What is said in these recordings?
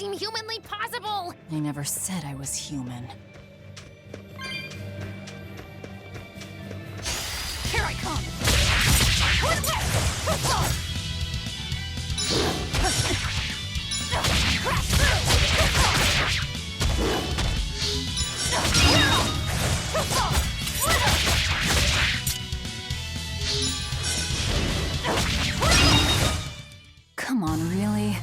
seem humanly possible! I never said I was human. Here I come! Crash Come on, really?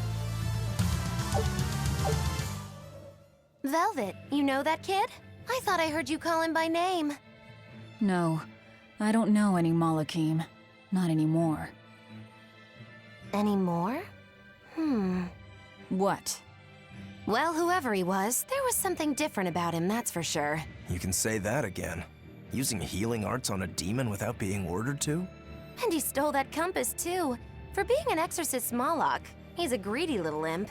Velvet, you know that kid? I thought I heard you call him by name. No, I don't know any Malakim. Not anymore. Anymore? What? Well, whoever he was, there was something different about him, that's for sure. You can say that again. Using healing arts on a demon without being ordered to? And he stole that compass, too. For being an exorcist Malak, he's a greedy little imp.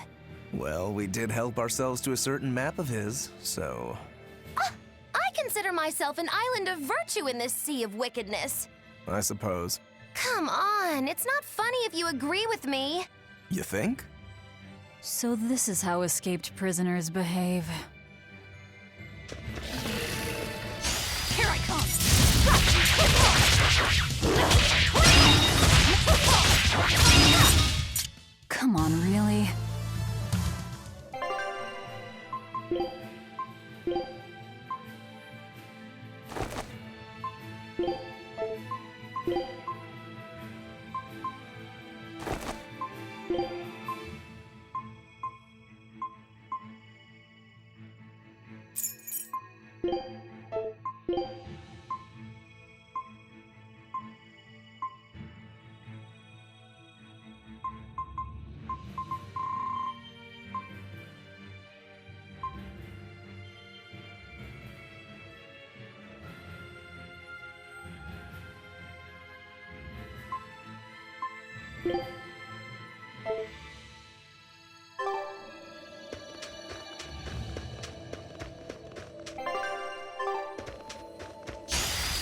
Well, we did help ourselves to a certain map of his, so... I consider myself an island of virtue in this sea of wickedness. I suppose. Come on, it's not funny if you agree with me. You think? So this is how escaped prisoners behave. Here I come! Come on, really?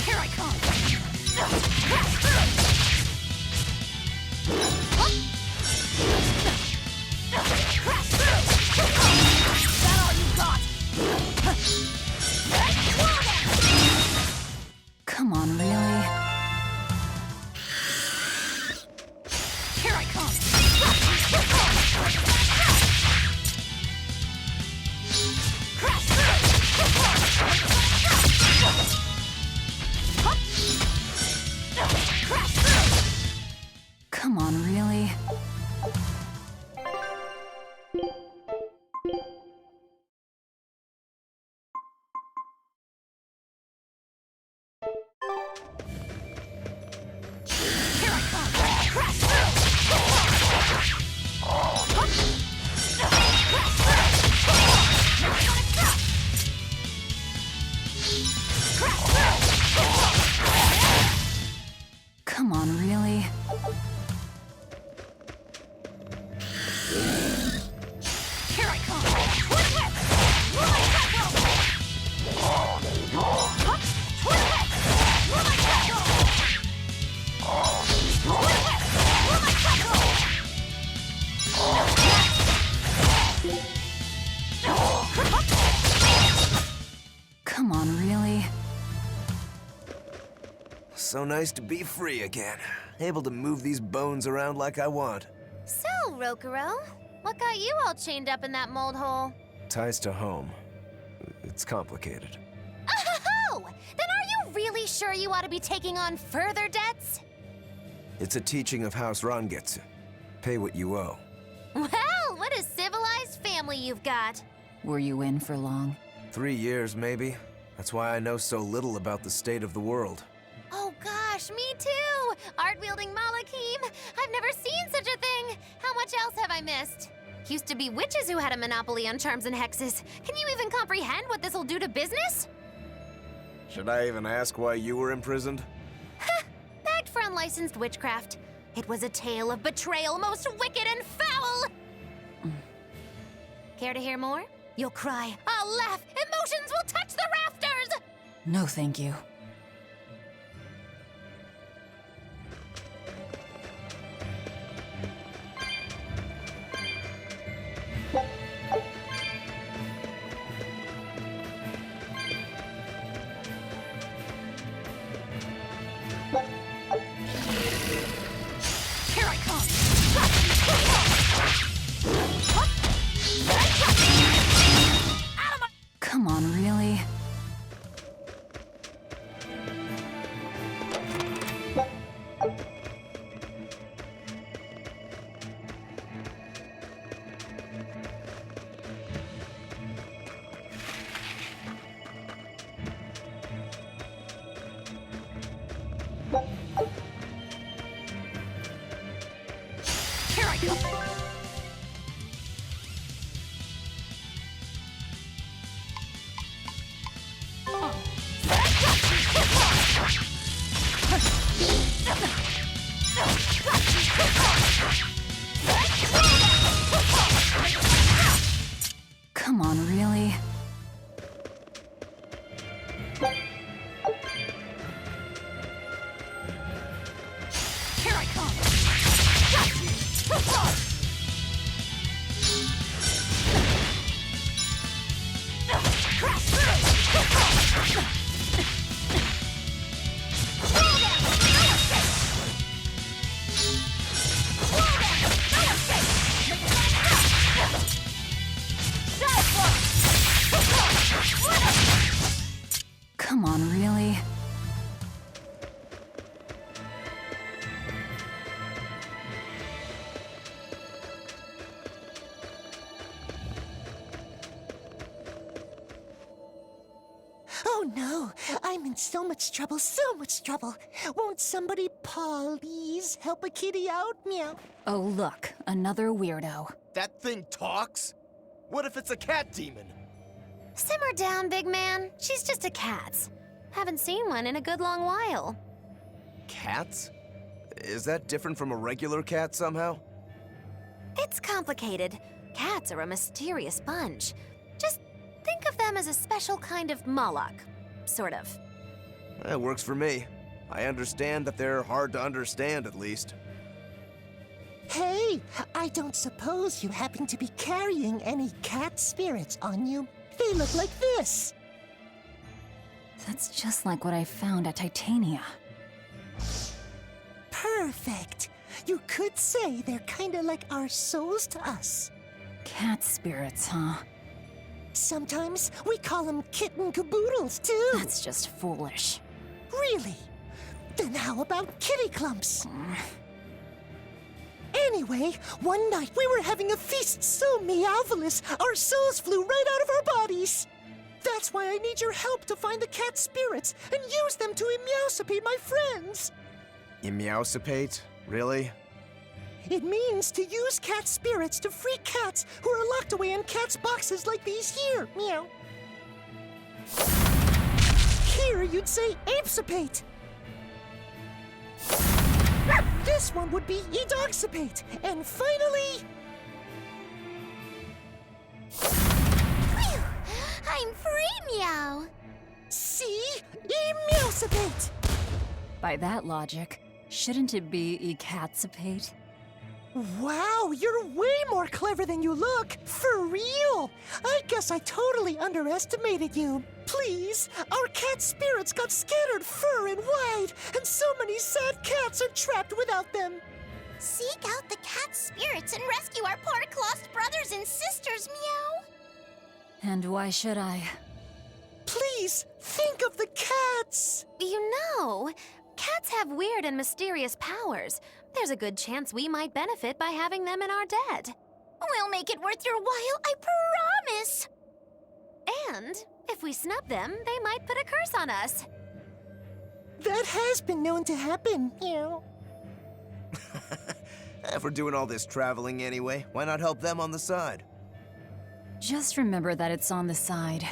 Here I come! Is that all you got? Come on, really? Here I come! Come on, really? Come on, really? Here I come! Come on, really? So nice to be free again. Able to move these bones around like I want. So, Rokuro, what got you all chained up in that mold hole? Ties to home. It's complicated. Oh! Then are you really sure you ought to be taking on further debts? It's a teaching of House Rangetsu. Pay what you owe. Well, what a civilized family you've got. Were you in for long? 3 years, maybe. That's why I know so little about the state of the world. Oh gosh, me too! Art-wielding Malakim! I've never seen such a thing! How much else have I missed? Used to be witches who had a monopoly on charms and hexes. Can you even comprehend what this'll do to business? Should I even ask why you were imprisoned? Bagged for unlicensed witchcraft. It was a tale of betrayal most wicked and foul! Care to hear more? You'll cry, I'll laugh, emotions will touch the rafters! No, thank you. in so much trouble, so much trouble. Won't somebody please help a kitty out? Meow. Oh, look, another weirdo. That thing talks? What if it's a cat demon? Simmer down, big man. She's just a cat. Haven't seen one in a good long while. Cats? Is that different from a regular cat somehow? It's complicated. Cats are a mysterious bunch. Just think of them as a special kind of Malak. Sort of. That works for me. I understand that they're hard to understand, at least. Hey, I don't suppose you happen to be carrying any cat spirits on you? They look like this. That's just like what I found at Titania. Perfect. You could say they're kinda like our souls to us. Cat spirits, huh? Sometimes we call them kitten caboodles, too. That's just foolish. Really? Then how about kitty clumps? Anyway, one night we were having a feast so meowvelous, our souls flew right out of our bodies. That's why I need your help to find the cat spirits and use them to emeowsipate my friends. Emeowsipate? Really? It means to use cat spirits to free cats who are locked away in cats' boxes like these here. Meow. Here you'd say apesipate. This one would be edogsipate. And finally... Phew! I'm free, meow. see? Emeowsipate. By that logic, shouldn't it be ecatsipate? Wow, you're way more clever than you look. For real. I guess I totally underestimated you. Please, our cat spirits got scattered far and wide, and so many sad cats are trapped without them. Seek out the cat spirits and rescue our poor lost brothers and sisters, meow. And why should I? Please, think of the cats. You know, cats have weird and mysterious powers. There's a good chance we might benefit by having them in our dead. We'll make it worth your while, I promise! And if we snub them, they might put a curse on us. That has been known to happen, meow. If we're doing all this traveling anyway, why not help them on the side? Just remember that it's on the side.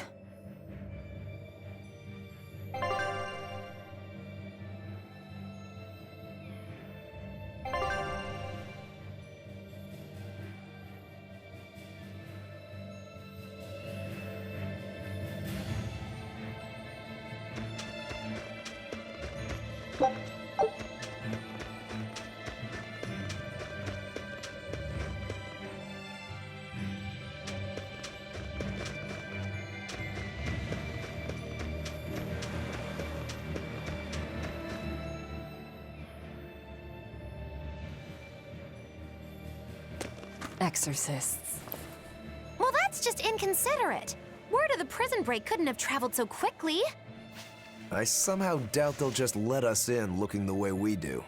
Exorcists. Well, that's just inconsiderate. Word of the prison break couldn't have traveled so quickly. I somehow doubt they'll just let us in looking the way we do.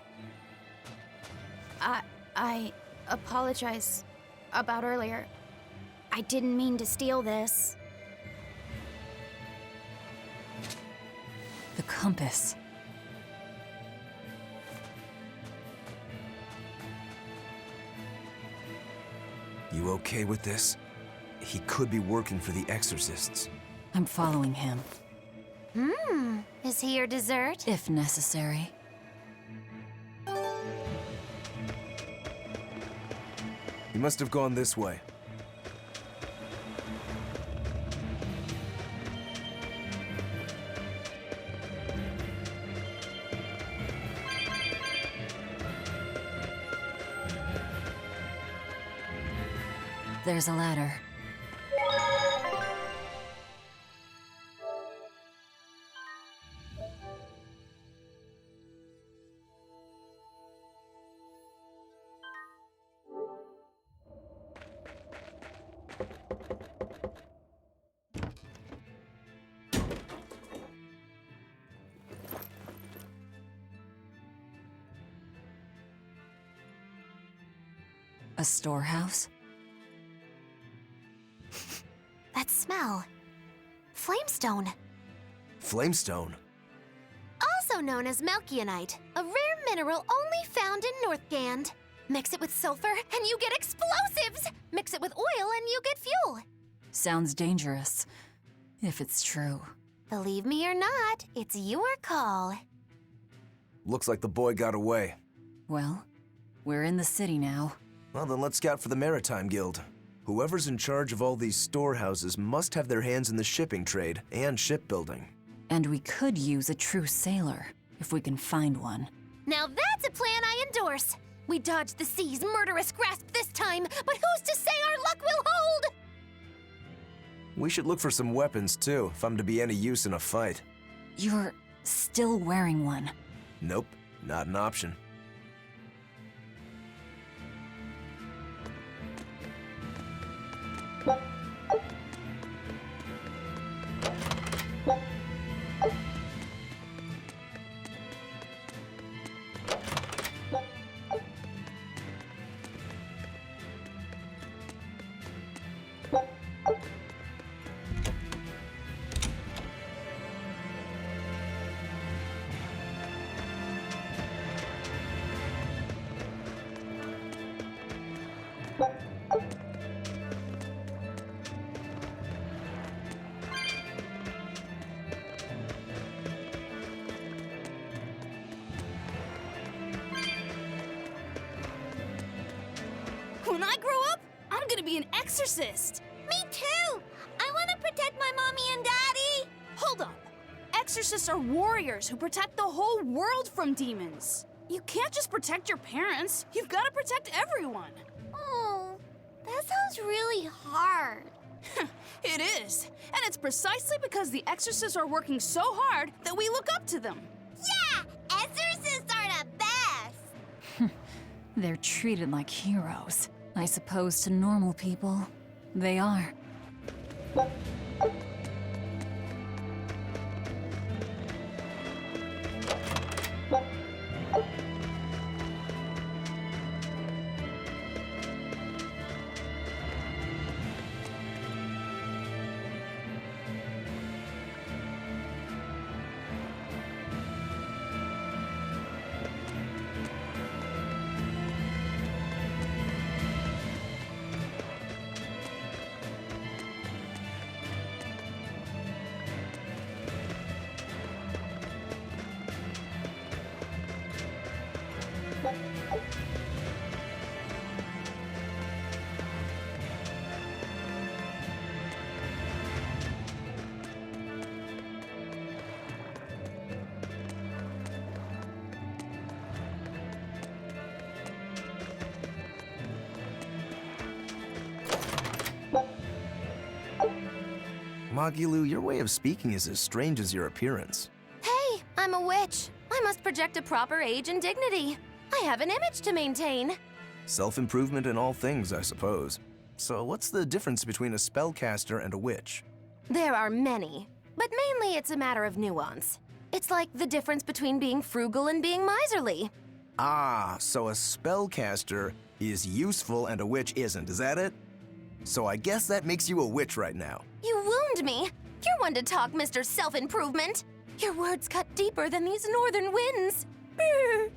I apologize about earlier. I didn't mean to steal this. The compass. You okay with this? He could be working for the exorcists. I'm following him, Is he your dessert? if necessary. He must have gone this way. There's a ladder. A storehouse? That smell. Flamestone. Flamestone? also known as Melkionite, a rare mineral only found in Northgand. Mix it with sulfur and you get explosives! Mix it with oil and you get fuel. Sounds dangerous, if it's true. Believe me or not, it's your call. Looks like the boy got away. Well, we're in the city now. Well, then let's scout for the Maritime Guild. Whoever's in charge of all these storehouses must have their hands in the shipping trade and shipbuilding. And we could use a true sailor, if we can find one. Now that's a plan I endorse. We dodged the sea's murderous grasp this time, but who's to say our luck will hold? We should look for some weapons, too, if I'm to be any use in a fight. You're still wearing one. Nope, not an option. When I grow up, I'm gonna be an exorcist. Me too! I want to protect my mommy and daddy! Hold up. Exorcists are warriors who protect the whole world from demons. You can't just protect your parents. You've got to protect everyone. Oh, that sounds really hard. It is. And it's precisely because the exorcists are working so hard that we look up to them. Yeah! Exorcists are the best! They're treated like heroes. I suppose to normal people, they are. Magilu, your way of speaking is as strange as your appearance. Hey, I'm a witch. I must project a proper age and dignity. I have an image to maintain. Self-improvement in all things, I suppose. So what's the difference between a spellcaster and a witch? There are many, but mainly it's a matter of nuance. It's like the difference between being frugal and being miserly. Ah, so a spellcaster is useful and a witch isn't, is that it? So I guess that makes you a witch right now. You wound me. You're one to talk, Mr. Self-Improvement. Your words cut deeper than these northern winds. Brr.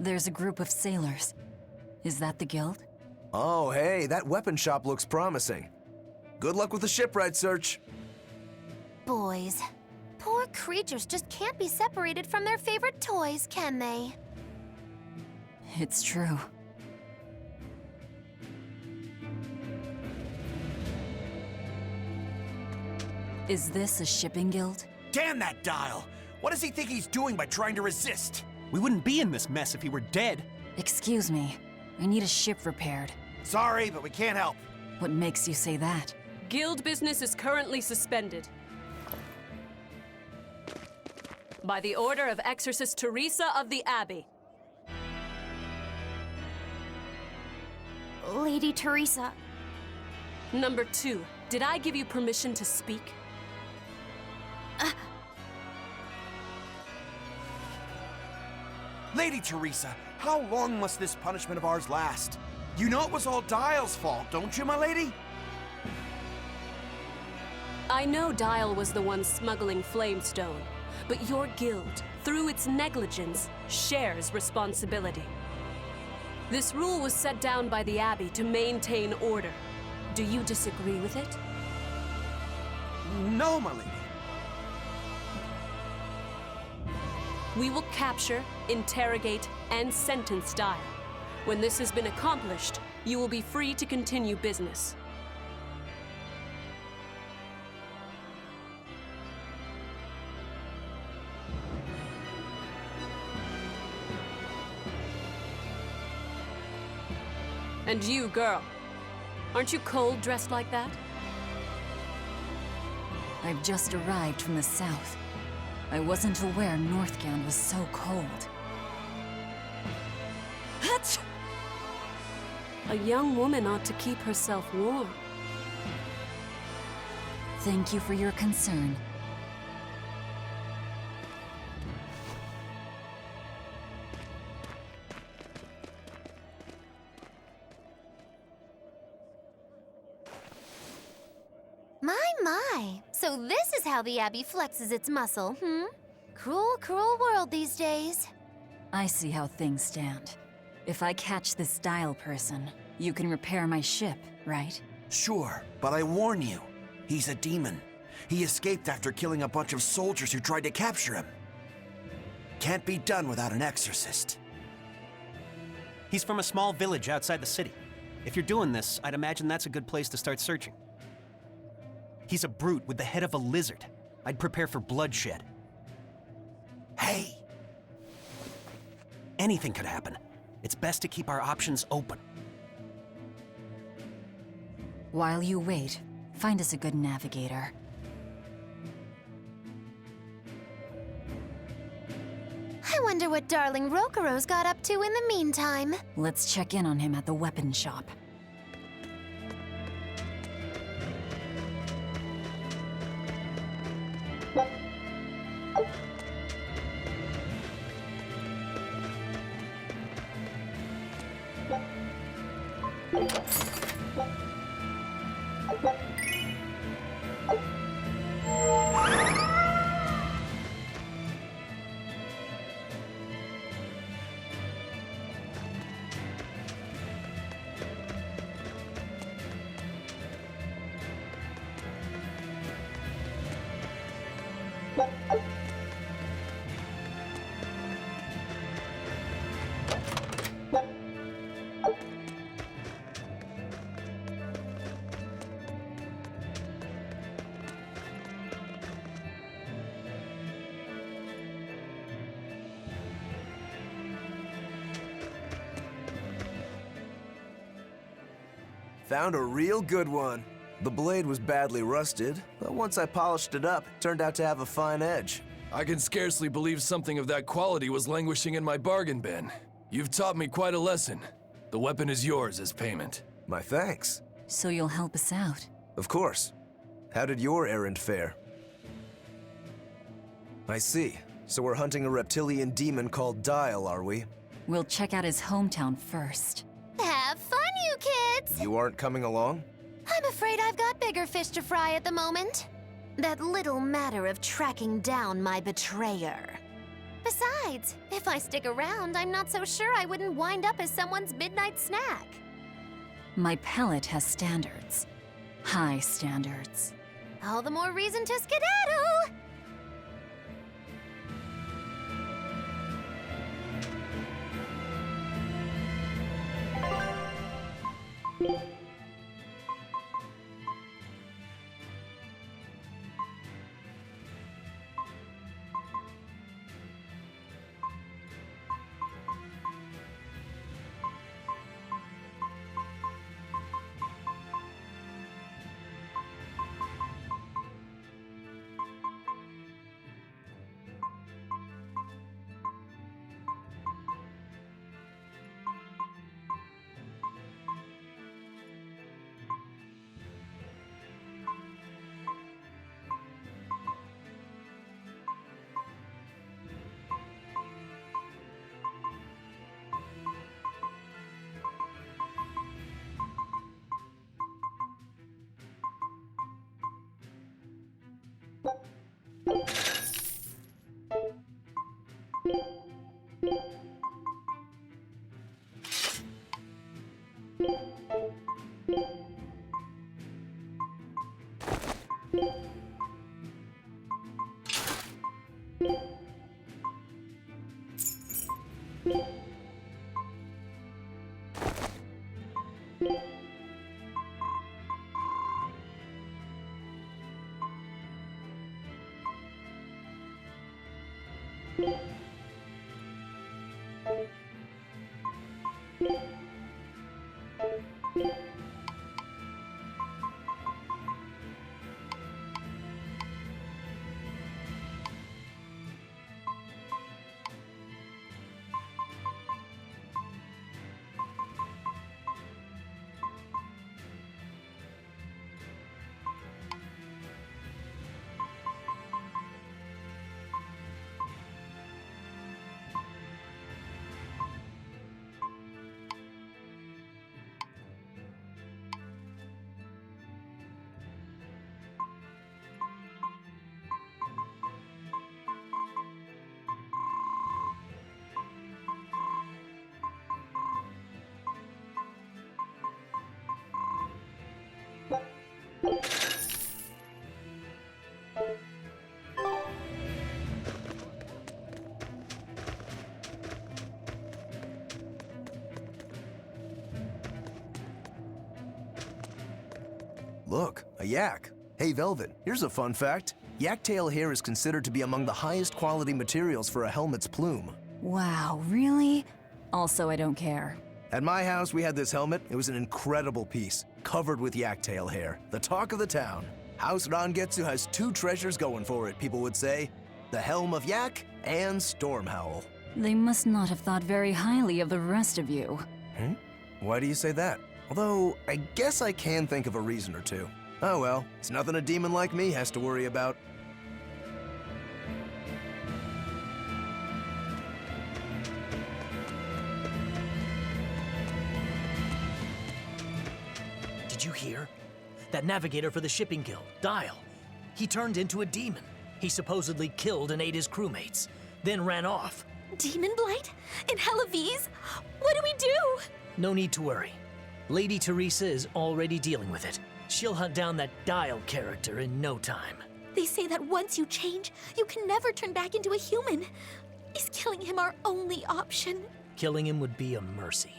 There's a group of sailors. Is that the guild? Oh, hey, that weapon shop looks promising. Good luck with the shipwright search. Boys. Poor creatures just can't be separated from their favorite toys, can they? It's true. Is this a shipping guild? Damn that Dyle! What does he think he's doing by trying to resist? We wouldn't be in this mess if he were dead. Excuse me. I need a ship repaired. Sorry, but we can't help. What makes you say that? Guild business is currently suspended. By the order of Exorcist Teresa of the Abbey. Lady Teresa. Number 2, did I give you permission to speak? Lady Teresa, how long must this punishment of ours last? You know it was all Dyle's fault, don't you, my lady? I know Dyle was the one smuggling Flamestone, but your guild, through its negligence, shares responsibility. This rule was set down by the Abbey to maintain order. Do you disagree with it? No, my lady. We will capture, interrogate, and sentence Dyle. When this has been accomplished, you will be free to continue business. And you, girl, aren't you cold dressed like that? I've just arrived from the south. I wasn't aware Northgand was so cold. Hatch! A young woman ought to keep herself warm. Thank you for your concern. My. So this is how the Abbey flexes its muscle, Cruel, cruel world these days. I see how things stand. If I catch this Dyle person, you can repair my ship, right? Sure, but I warn you, he's a demon. He escaped after killing a bunch of soldiers who tried to capture him. Can't be done without an exorcist. He's from a small village outside the city. If you're doing this, I'd imagine that's a good place to start searching. He's a brute with the head of a lizard. I'd prepare for bloodshed. Hey! Anything could happen. It's best to keep our options open. While you wait, find us a good navigator. I wonder what darling Rokuro's got up to in the meantime. Let's check in on him at the weapon shop. Found a real good one. The blade was badly rusted, but once I polished it up, it turned out to have a fine edge. I can scarcely believe something of that quality was languishing in my bargain bin. You've taught me quite a lesson. The weapon is yours as payment. My thanks. So you'll help us out? Of course. How did your errand fare? I see. So we're hunting a reptilian demon called Dyle, are we? We'll check out his hometown first. Have fun, you kids! You aren't coming along? I'm afraid I've got bigger fish to fry at the moment. That little matter of tracking down my betrayer. Besides, if I stick around, I'm not so sure I wouldn't wind up as someone's midnight snack. My pellet has standards. High standards. All the more reason to skedaddle! Look, a yak. Hey, Velvet, here's a fun fact. Yak tail hair is considered to be among the highest quality materials for a helmet's plume. Wow, really? Also, I don't care. At my house, we had this helmet. It was an incredible piece, covered with yak tail hair. The talk of the town. House Rangetsu has two treasures going for it, people would say. The Helm of Yak and Stormhowl. They must not have thought very highly of the rest of you. Why do you say that? Although, I guess I can think of a reason or two. Oh well, it's nothing a demon like me has to worry about. hear? That navigator for the shipping guild, Dyle. He turned into a demon. He supposedly killed and ate his crewmates, then ran off. Demon blight? In Hellawes? What do we do? No need to worry. Lady Teresa is already dealing with it. She'll hunt down that Dyle character in no time. They say that once you change, you can never turn back into a human. Is killing him our only option? Killing him would be a mercy.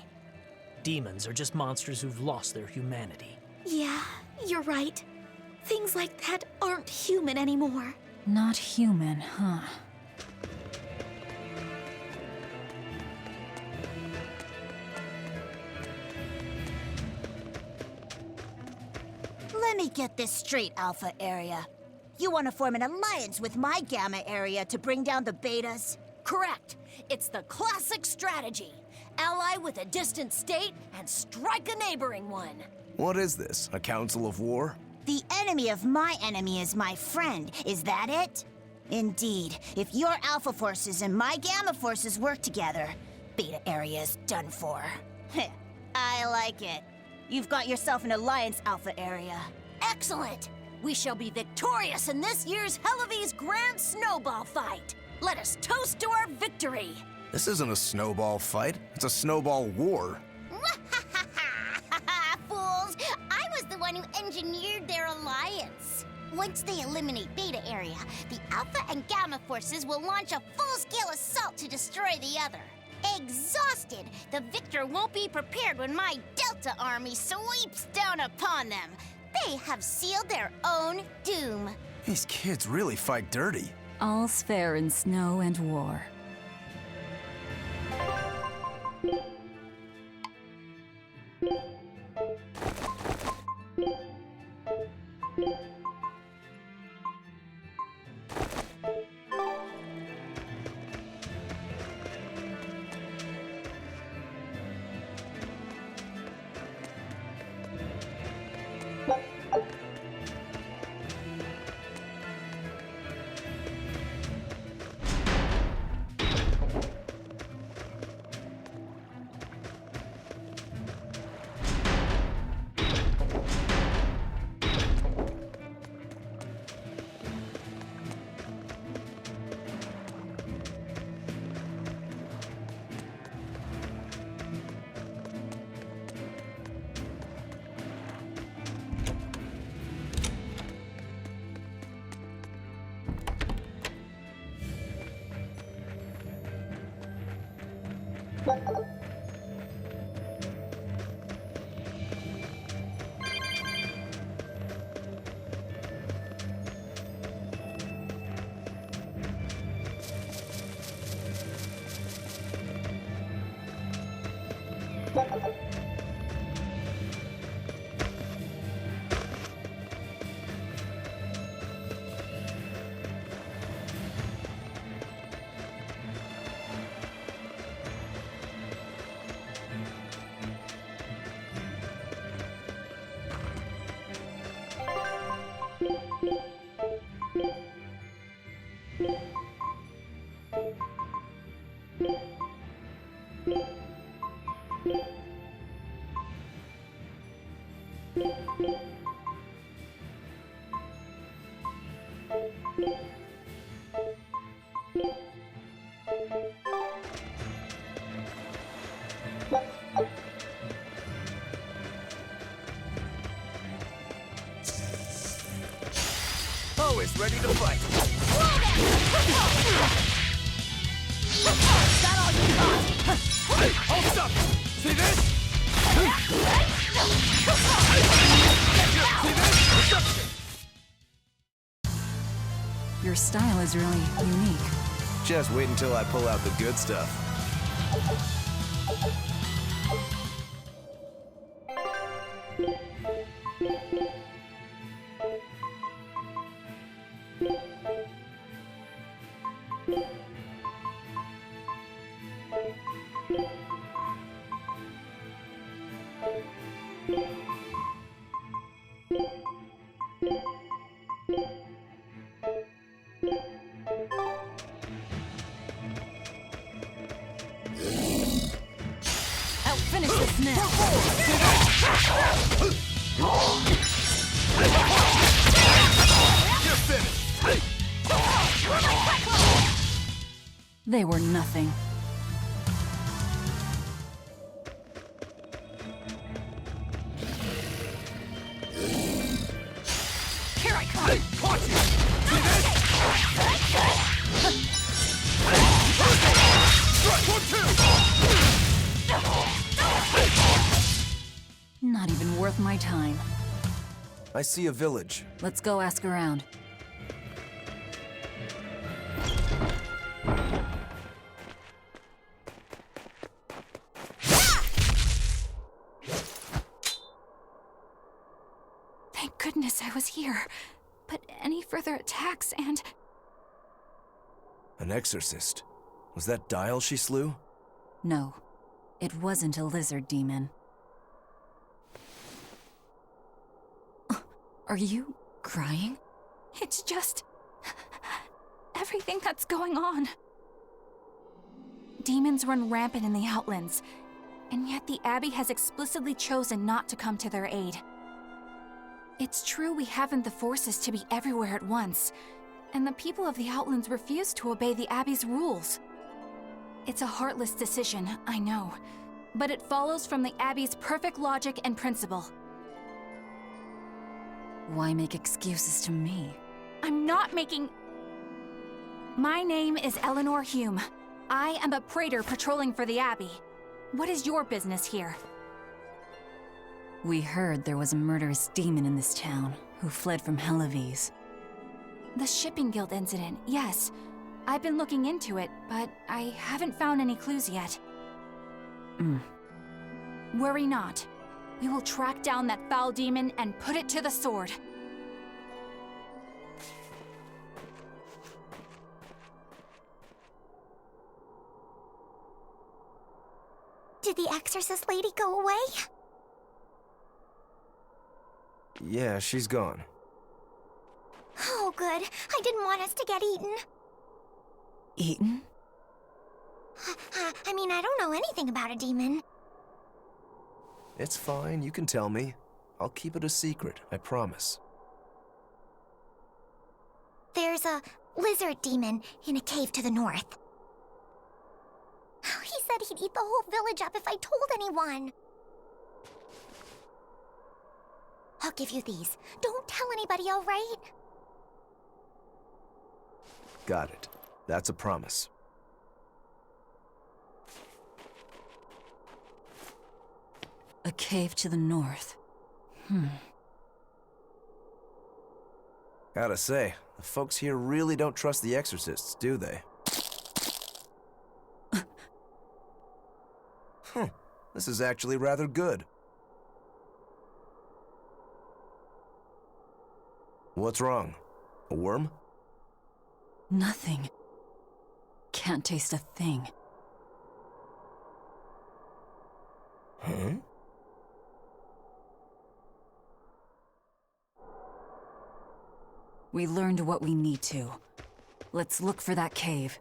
Demons are just monsters who've lost their humanity. Yeah, you're right. Things like that aren't human anymore. Not human, huh? Let me get this straight, Alpha Area. You want to form an alliance with my Gamma Area to bring down the Betas? Correct. It's the classic strategy. Ally with a distant state and strike a neighboring one. What is this, a council of war? The enemy of my enemy is my friend. Is that it? Indeed. If your Alpha forces and my Gamma forces work together, Beta Area is done for. I like it. You've got yourself an alliance, Alpha Area. Excellent! We shall be victorious in this year's Hellawes Grand Snowball Fight. Let us toast to our victory. This isn't a snowball fight. It's a snowball war. Fools! I was the one who engineered their alliance. Once they eliminate Beta Area, the Alpha and Gamma forces will launch a full-scale assault to destroy the other. Exhausted, the victor won't be prepared when my Delta army sweeps down upon them. They have sealed their own doom. These kids really fight dirty. All's fair in snow and war. Always ready to fight. Is that all you got? Hey, hold up! See this? Your style is really unique. Just wait until I pull out the good stuff. Finish this now. You're finished! They were nothing. Here I come! Hey, caught you! See this? Strike 1, 2! Not even worth my time. I see a village. Let's go ask around. Thank goodness I was here. But any further attacks and... An exorcist. Was that Dyle she slew? No, it wasn't a lizard demon. Are you crying? It's just... everything that's going on. Demons run rampant in the Outlands, and yet the Abbey has explicitly chosen not to come to their aid. It's true we haven't the forces to be everywhere at once, and the people of the Outlands refuse to obey the Abbey's rules. It's a heartless decision, I know, but it follows from the Abbey's perfect logic and principle. Why make excuses to me? I'm not making... My name is Eleanor Hume. I am a praetor patrolling for the Abbey. What is your business here? We heard there was a murderous demon in this town who fled from Hellawes. The Shipping Guild incident, yes. I've been looking into it, but I haven't found any clues yet. Worry not. We will track down that foul demon and put it to the sword. Did the exorcist lady go away? Yeah, she's gone. Oh, good. I didn't want us to get eaten. Eaten? I mean, I don't know anything about a demon. It's fine, you can tell me. I'll keep it a secret, I promise. There's a lizard demon in a cave to the north. He said he'd eat the whole village up if I told anyone. I'll give you these. Don't tell anybody, all right? Got it. That's a promise. A cave to the north. Gotta say, the folks here really don't trust the exorcists, do they? This is actually rather good. What's wrong? A worm? Nothing. Can't taste a thing. Huh? We learned what we need to. Let's look for that cave.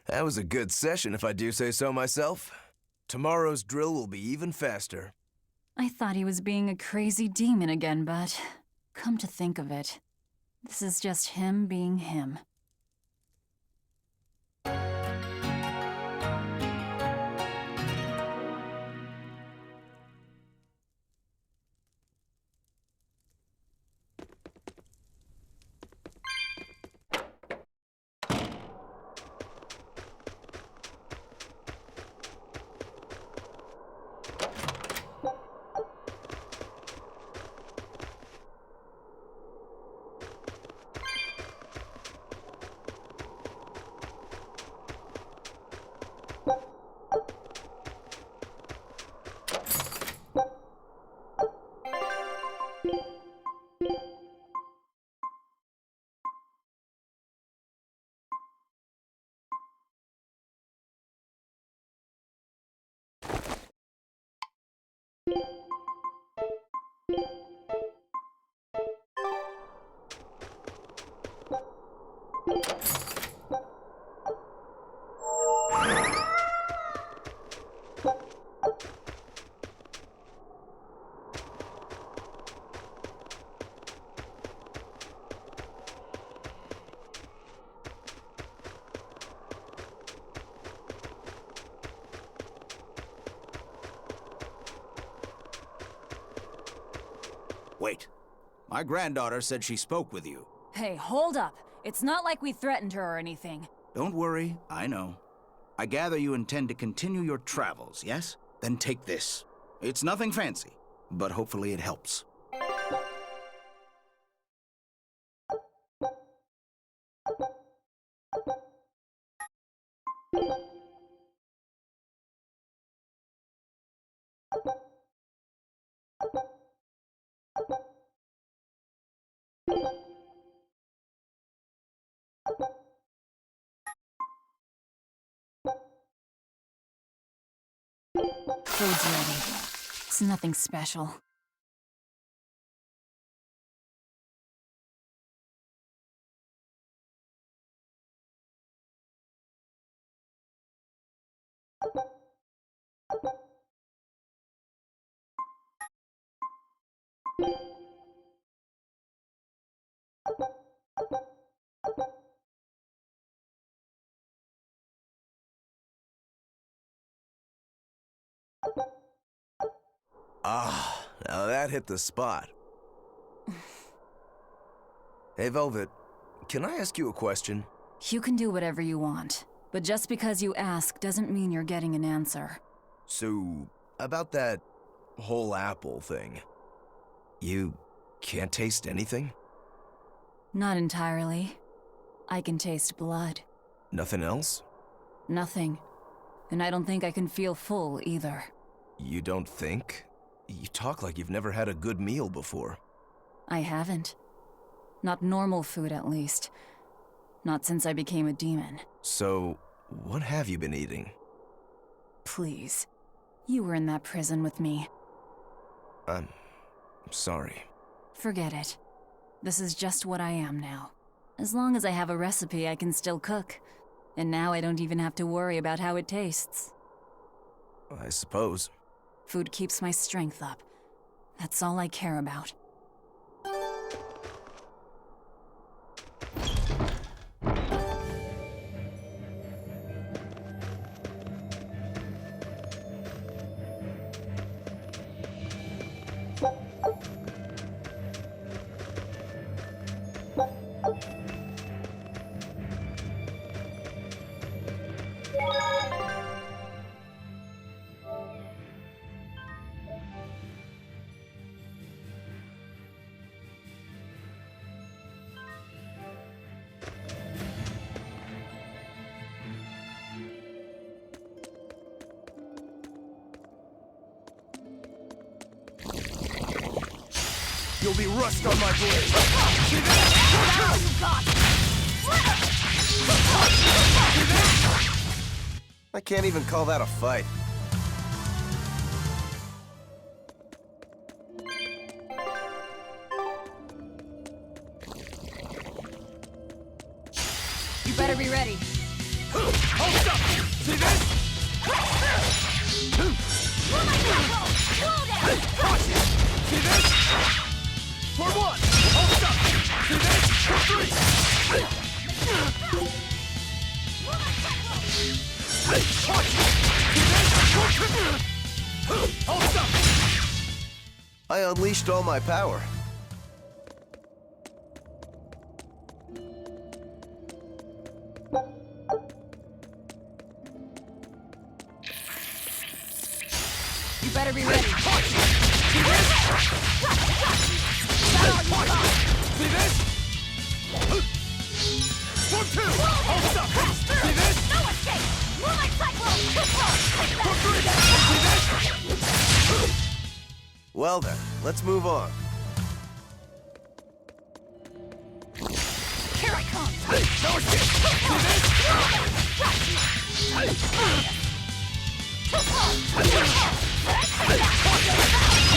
That was a good session, if I do say so myself. Tomorrow's drill will be even faster. I thought he was being a crazy demon again, but come to think of it, this is just him being him. Wait. My granddaughter said she spoke with you. Hey, hold up. It's not like we threatened her or anything. Don't worry, I know. I gather you intend to continue your travels, yes? Then take this. It's nothing fancy, but hopefully it helps. Food's ready. It's nothing special. Ah, now that hit the spot. Hey, Velvet, can I ask you a question? You can do whatever you want, but just because you ask doesn't mean you're getting an answer. So, about that whole apple thing, you can't taste anything? Not entirely. I can taste blood. Nothing else? Nothing. And I don't think I can feel full either. You don't think? You talk like you've never had a good meal before. I haven't. Not normal food, at least. Not since I became a demon. So, what have you been eating? Please. You were in that prison with me. I'm sorry. Forget it. This is just what I am now. As long as I have a recipe, I can still cook. And now I don't even have to worry about how it tastes. I suppose. Food keeps my strength up. That's all I care about. You'll be rust on my blade! I can't even call that a fight. You better be ready. Hold up! See this? See this? For one! Hold up! See this? For three! Hold up! I unleashed all my power. You better be ready. See this? See this? For two! Hold up! See this? No escape! Moonlight Cyclone! For three! See this? Well then, let's move on. Here I come! No escape! See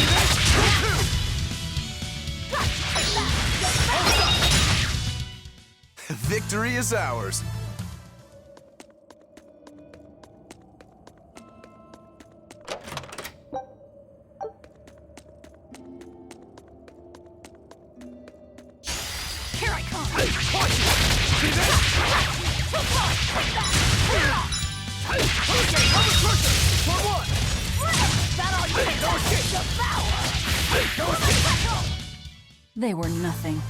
this? Victory is ours. Here I come! See this? Okay, I'm a crusher! For one! That all you need! No escape! Devour! No escape! They were nothing.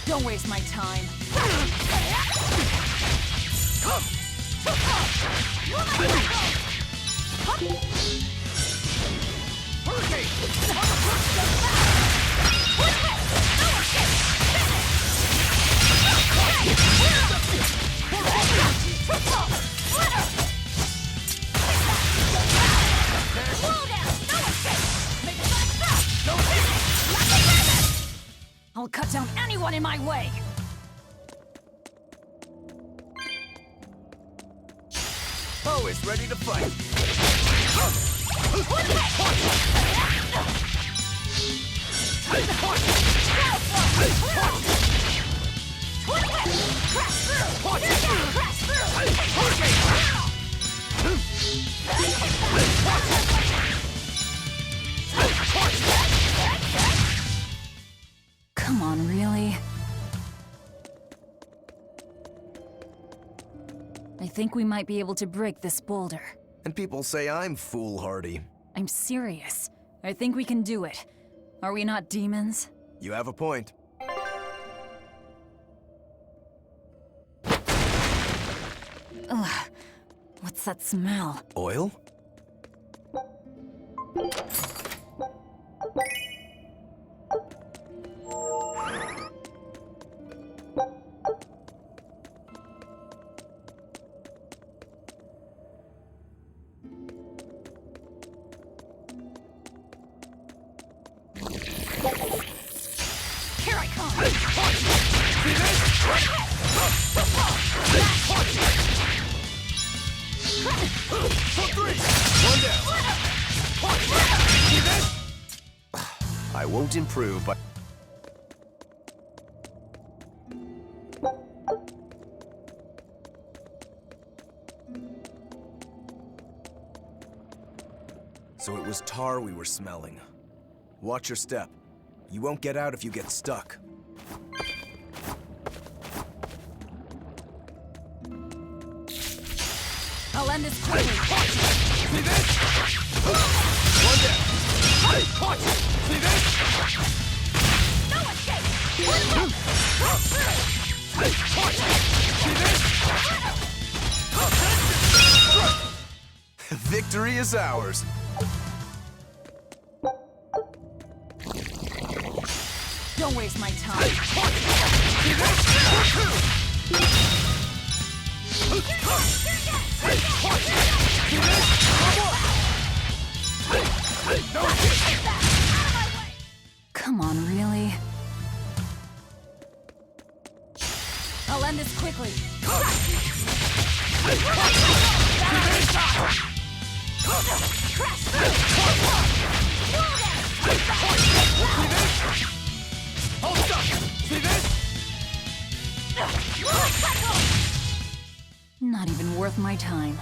Don't waste my time. I'll cut down anyone in my way! Always ready to fight. Come on, really? I think we might be able to break this boulder. And people say I'm foolhardy. I'm serious. I think we can do it. Are we not demons? You have a point. Ugh. What's that smell? Oil? Here I come! One down. I won't improve, but... So it was tar we were smelling. Watch your step. You won't get out if you get stuck. I'll end this quickly. See this? One down. See this? No escape! Victory is ours. my time. Come on, really? I'll end this quickly. Hold up! See this? Not even worth my time.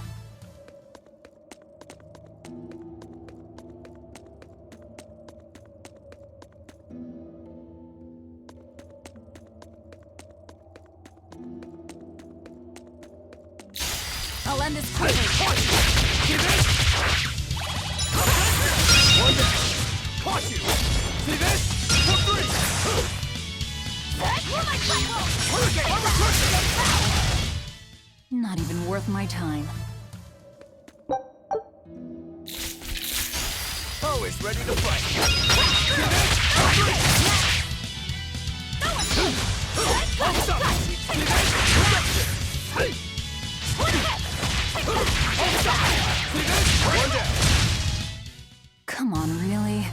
I'll end this quickly. See this? One down. Caught you! See this? For three! Hurricane! Not even worth my time. Always ready to fight. One down. Come on, really?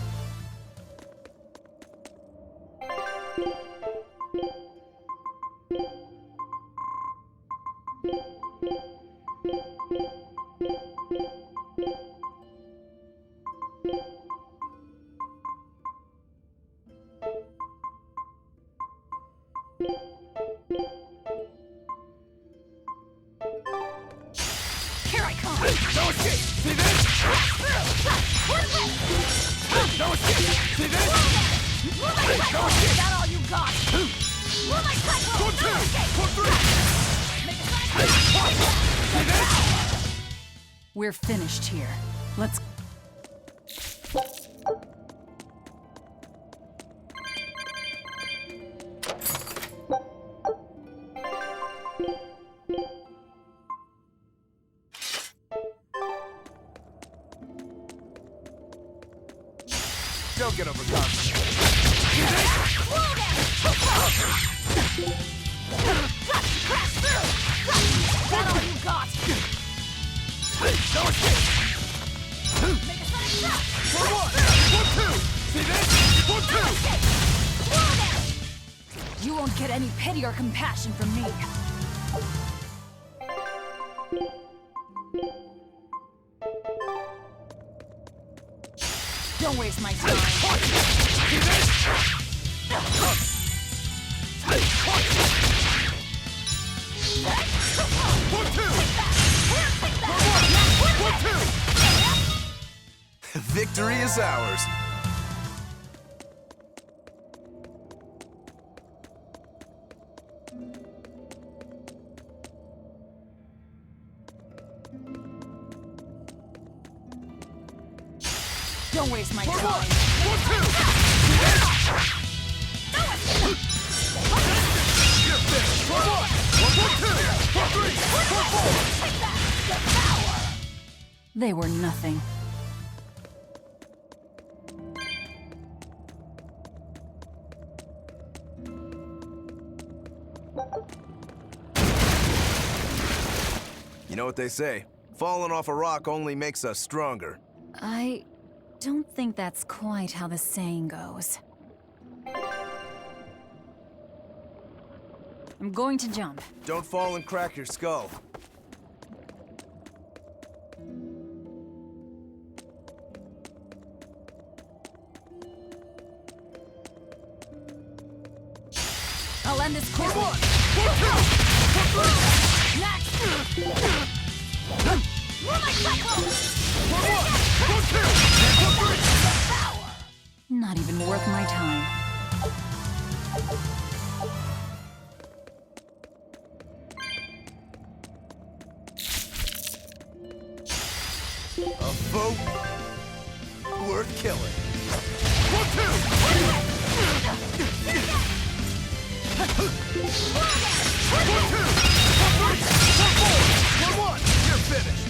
Here I come! No escape! See this? No escape! See this? No escape! Is that all you got? For two! For three! See this? We're finished here. Let's... Don't get overconfident. That all you got? No escape! For one! For two! See this? For two! You won't get any pity or compassion from me. Don't waste my time. See this? For two! For one! For two! Victory is ours. Don't waste my For time. one! For two! You're finished! For one! For two! For three! For four! They were nothing. You know what they say? Falling off a rock only makes us stronger. I don't think that's quite how the saying goes. I'm going to jump. Don't fall and crack your skull. I'll end this quickly. For one! For two! For three! For one! For two! For three! Not even worth my time. A vote worth killing. For two! For two! For three! For four! For one! You're finished!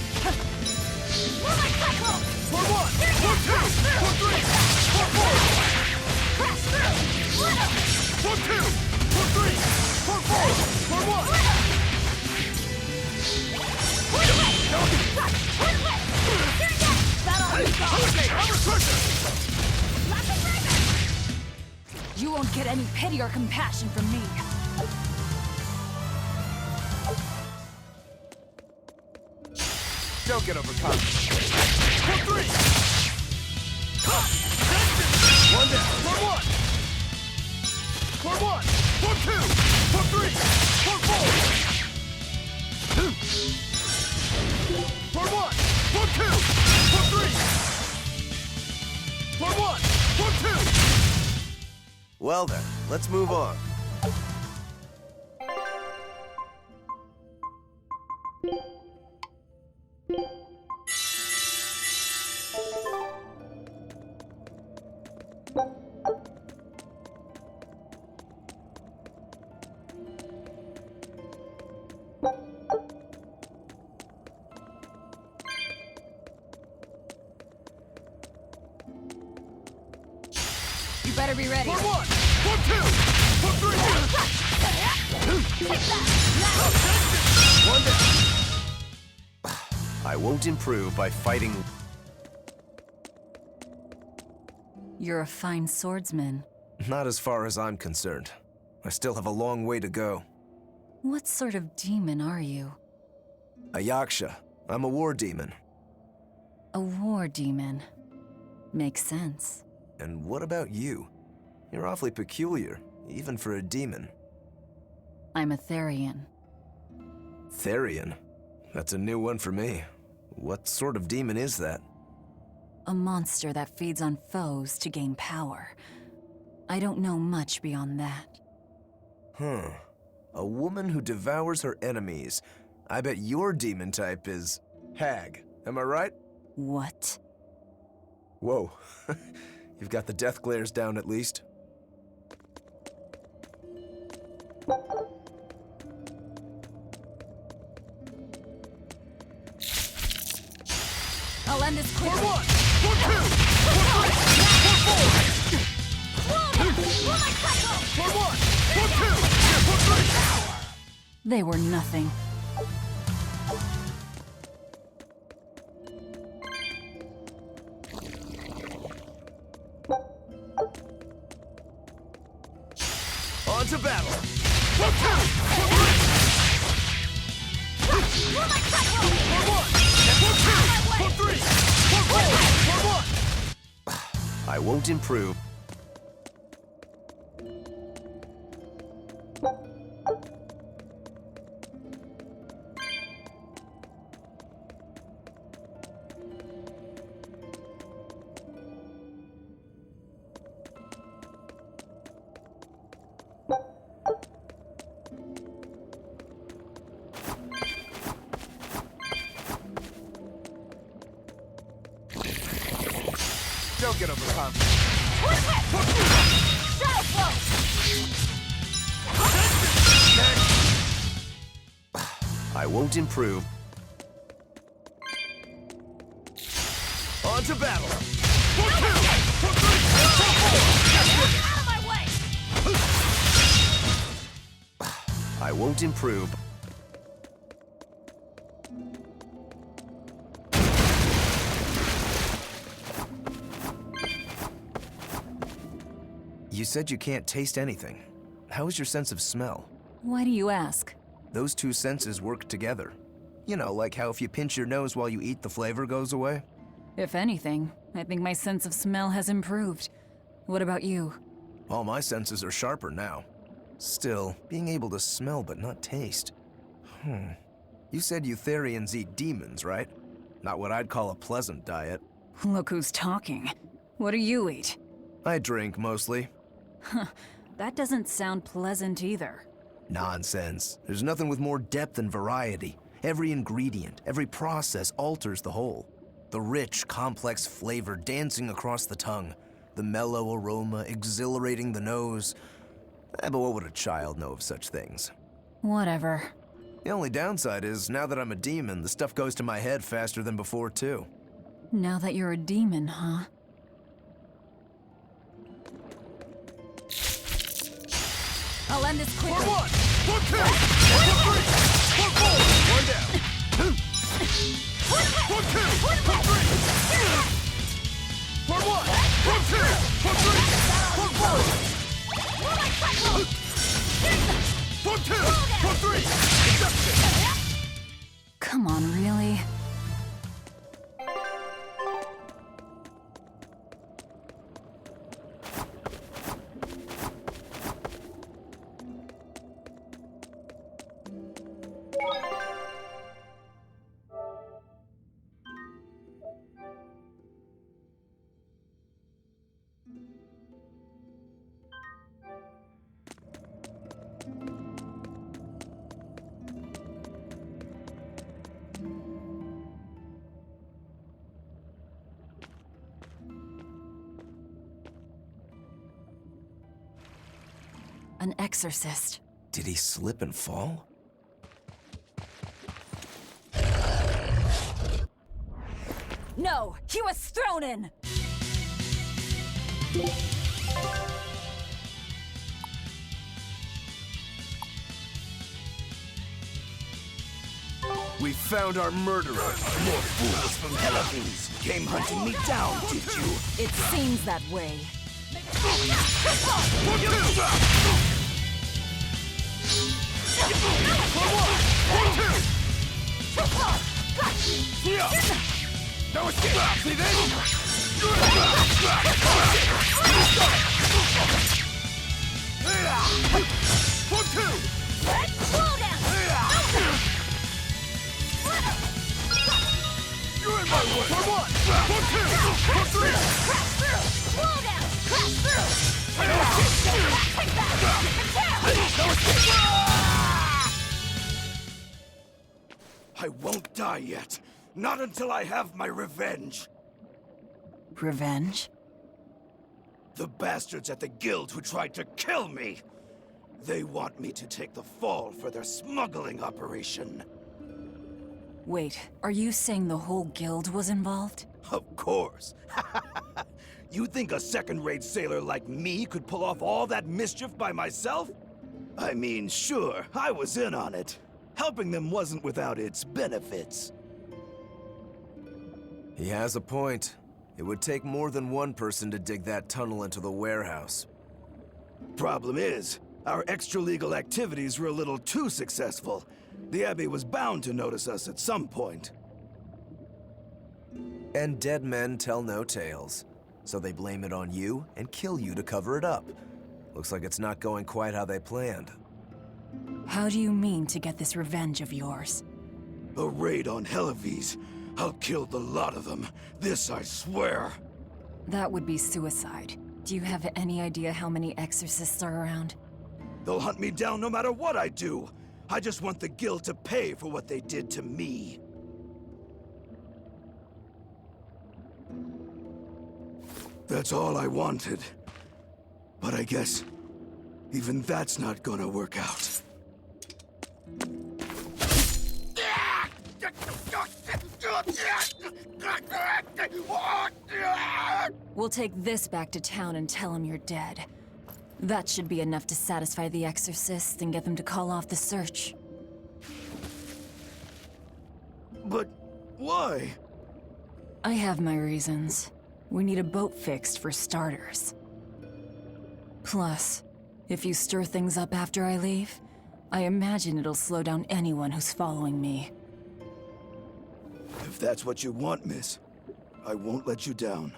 For one! For two! For three! For four! 4 2, 4 3, 4 4, 4 1. You won't get any pity or compassion from me. Don't get overcome. 4 3. 1 down. 4 1. 4 1. 4 2. 4 3. 4 4. 4 1. 4 2. 4 3. 4 1. 4 2. Well then, let's move on. You better be ready. 4 1. 4 2. 4 3. One down. I won't improve by fighting. You're a fine swordsman. Not as far as I'm concerned. I still have a long way to go. What sort of demon are you? A Yaksha. I'm a war demon. A war demon. Makes sense. And what about you? You're awfully peculiar, even for a demon. I'm a Therian. Therian? That's a new one for me. What sort of demon is that? A monster that feeds on foes to gain power. I don't know much beyond that. A woman who devours her enemies. I bet your demon type is hag. Am I right? What? Whoa. You've got the death glares down at least. I'll end this quickly. 4 1. 4 2. 4 3. 4 1. 4 2. 4 3. They were nothing. On to battle! 4 2. 4 3. 4 1. 4 2. 4 3. 4 4. 4 1. I won't improve. Don't get overcome. I won't improve. On to battle. 4 2. 4 3. 4 4. Out of my way. I won't improve. You said you can't taste anything. How is your sense of smell? Why do you ask? Those two senses work together. You know, like how if you pinch your nose while you eat, the flavor goes away? If anything, I think my sense of smell has improved. What about you? All my senses are sharper now. Still, being able to smell but not taste. You said you Therians eat demons, right? Not what I'd call a pleasant diet. Look who's talking. What do you eat? I drink, mostly. That doesn't sound pleasant either. Nonsense. There's nothing with more depth and variety. Every ingredient, every process alters the whole. The rich, complex flavor dancing across the tongue. The mellow aroma exhilarating the nose. But what would a child know of such things? Whatever. The only downside is, now that I'm a demon, the stuff goes to my head faster than before, too. Now that you're a demon, huh? I'll end this quickly. For one! For two! For three! For four! One down! For two! For three! For one! For two! For three! For four! For two! For three! Come on, really? An exorcist. Did he slip and fall? No! He was thrown in! We found our murderer. More fools from Hellawes came hunting me down, did you? It seems that way. No escape! See this? For two! You're in my way! For one! For two! For three! I won't die yet. Not until I have my revenge. Revenge? The bastards at the guild who tried to kill me. They want me to take the fall for their smuggling operation. Wait, are you saying the whole guild was involved? Of course. You think a second-rate sailor like me could pull off all that mischief by myself? I mean, sure, I was in on it. Helping them wasn't without its benefits. He has a point. It would take more than one person to dig that tunnel into the warehouse. Problem is, our extra-legal activities were a little too successful. The Abbey was bound to notice us at some point. And dead men tell no tales. So they blame it on you and kill you to cover it up. Looks like it's not going quite how they planned. How do you mean to get this revenge of yours? A raid on Hellawes. I'll kill the lot of them. This I swear. That would be suicide. Do you have any idea how many exorcists are around? They'll hunt me down no matter what I do. I just want the guild to pay for what they did to me. That's all I wanted. But I guess even that's not gonna work out. We'll take this back to town and tell him you're dead. That should be enough to satisfy the exorcists and get them to call off the search. But why? I have my reasons. We need a boat fixed for starters. Plus, if you stir things up after I leave, I imagine it'll slow down anyone who's following me. If that's what you want, miss, I won't let you down.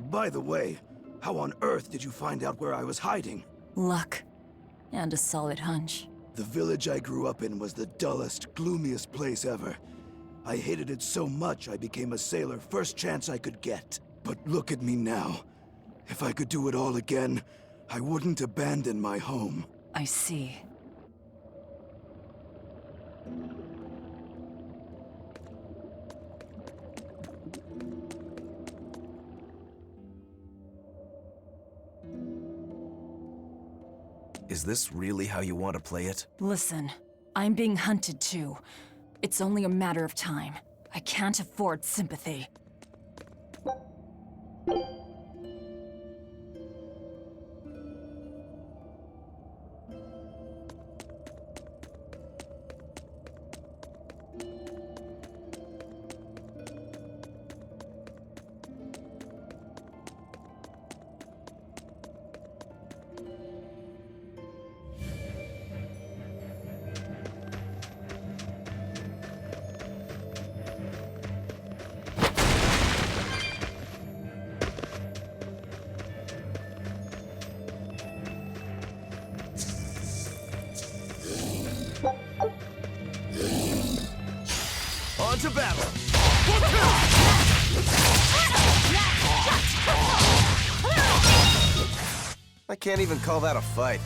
By the way, how on earth did you find out where I was hiding? Luck. And a solid hunch. The village I grew up in was the dullest, gloomiest place ever. I hated it so much I became a sailor first chance I could get. But look at me now. If I could do it all again, I wouldn't abandon my home. I see. Is this really how you want to play it? Listen, I'm being hunted too. It's only a matter of time. I can't afford sympathy. On to battle! I can't even call that a fight.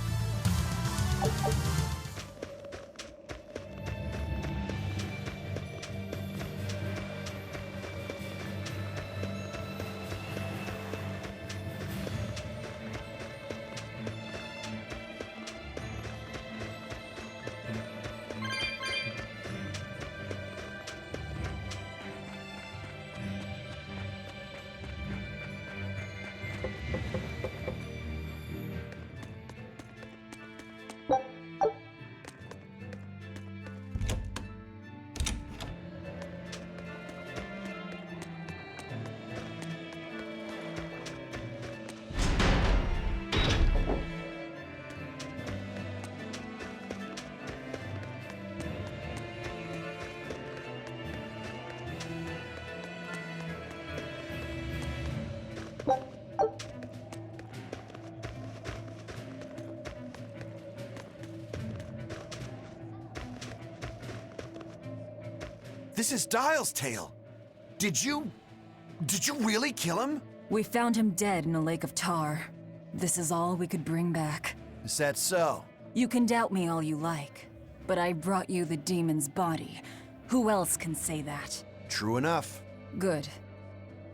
This is Dyle's tale. Did you really kill him? We found him dead in a lake of tar. This is all we could bring back. Is that so? You can doubt me all you like, but I brought you the demon's body. Who else can say that? True enough. Good.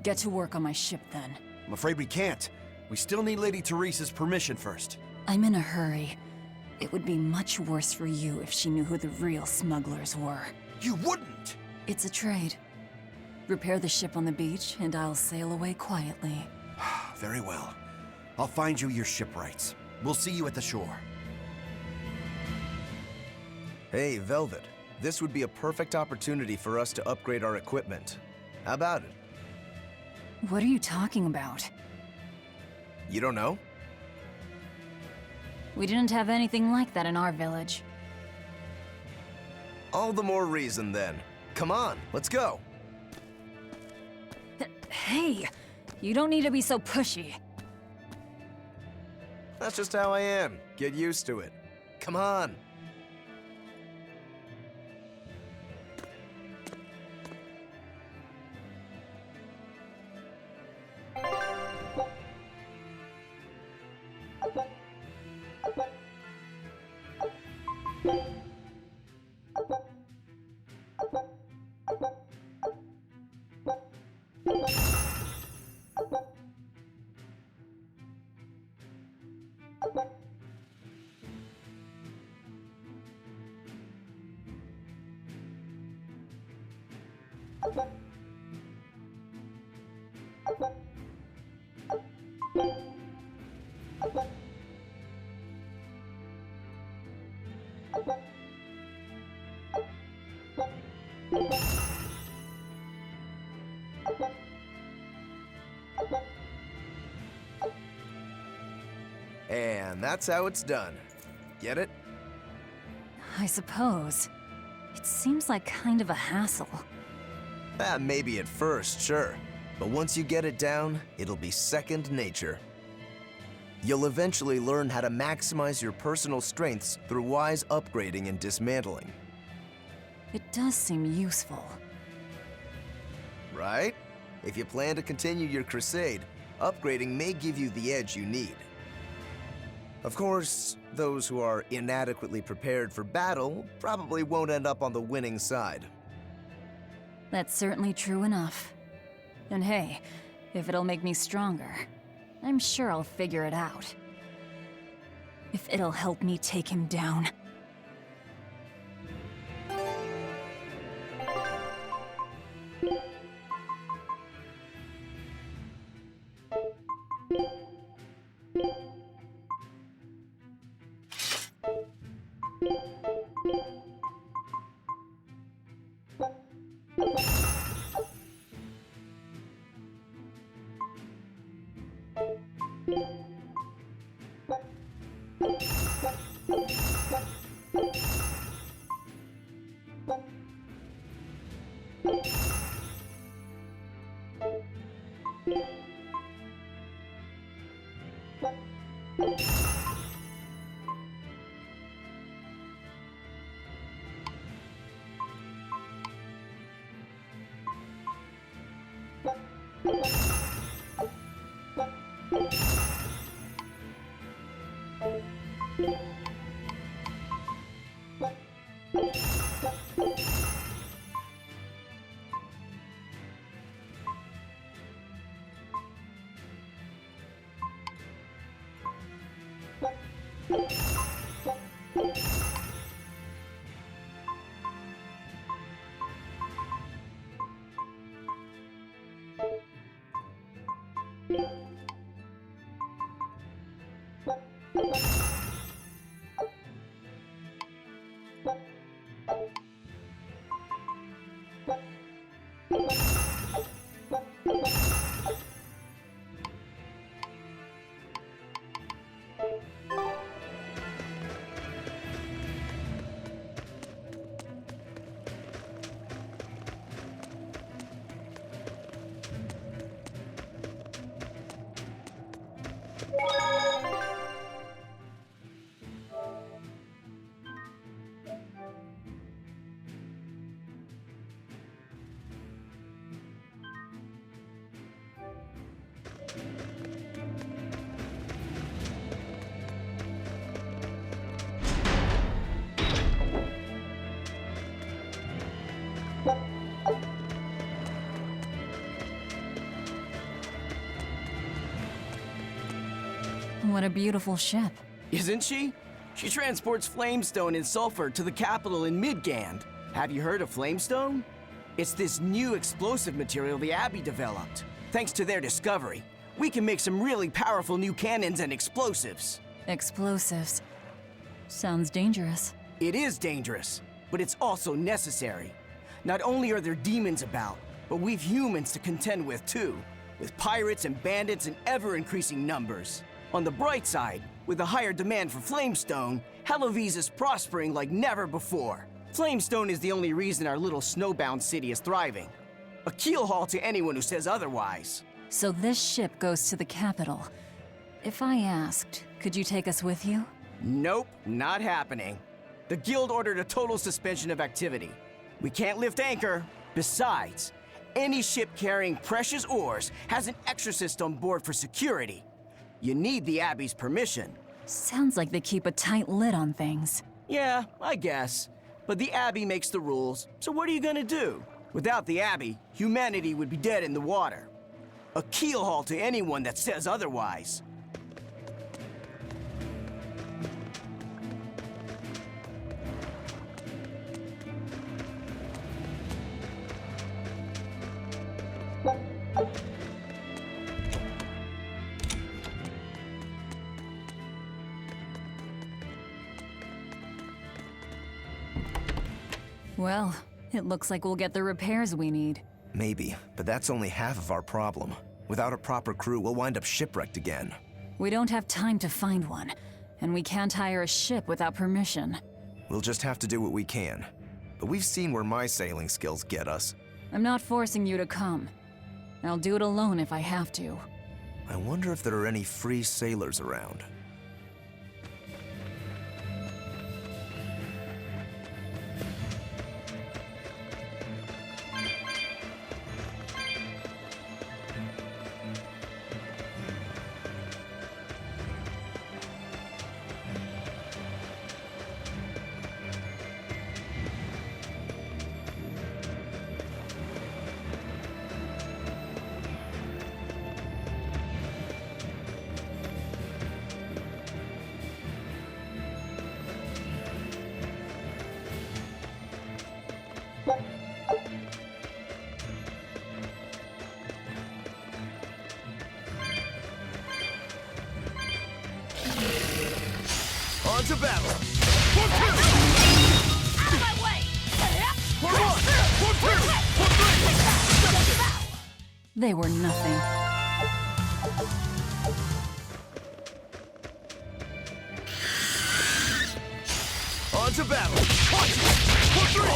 Get to work on my ship then. I'm afraid we can't. We still need Lady Teresa's permission first. I'm in a hurry. It would be much worse for you if she knew who the real smugglers were. You wouldn't! It's a trade. Repair the ship on the beach, and I'll sail away quietly. Very well. I'll find you your shipwrights. We'll see you at the shore. Hey, Velvet. This would be a perfect opportunity for us to upgrade our equipment. How about it? What are you talking about? You don't know? We didn't have anything like that in our village. All the more reason, then. Come on, let's go. Hey, you don't need to be so pushy. That's just how I am. Get used to it. Come on. And that's how it's done. Get it? I suppose. It seems like kind of a hassle. Maybe at first, sure. But once you get it down, it'll be second nature. You'll eventually learn how to maximize your personal strengths through wise upgrading and dismantling. It does seem useful. Right? If you plan to continue your crusade, upgrading may give you the edge you need. Of course, those who are inadequately prepared for battle probably won't end up on the winning side. That's certainly true enough. And hey, if it'll make me stronger, I'm sure I'll figure it out. if it'll help me take him down. What a beautiful ship. Isn't she? She transports flamestone and sulfur to the capital in Midgand. Have you heard of flamestone? It's this new explosive material the Abbey developed. Thanks to their discovery, we can make some really powerful new cannons and explosives. Explosives. Sounds dangerous. It is dangerous, but it's also necessary. Not only are there demons about, but we've humans to contend with too, with pirates and bandits in ever-increasing numbers. On the bright side, with a higher demand for flamestone, Hellawes is prospering like never before. Flamestone is the only reason our little snowbound city is thriving. A keelhaul to anyone who says otherwise. So this ship goes to the capital. If I asked, could you take us with you? Nope, not happening. The guild ordered a total suspension of activity. We can't lift anchor. Besides, any ship carrying precious ores has an exorcist on board for security. You need the Abbey's permission. Sounds like they keep a tight lid on things. Yeah, I guess. But the Abbey makes the rules, so what are you gonna do? Without the Abbey, humanity would be dead in the water. A keelhaul to anyone that says otherwise. Well, it looks like we'll get the repairs we need. Maybe, but that's only half of our problem. Without a proper crew, we'll wind up shipwrecked again. We don't have time to find one, and we can't hire a ship without permission. We'll just have to do what we can. But we've seen where my sailing skills get us. I'm not forcing you to come. I'll do it alone if I have to. I wonder if there are any free sailors around. On to battle! 1, 2! Out of my way! 1, 2! 1, 3! They were nothing. On to battle! 1, 3!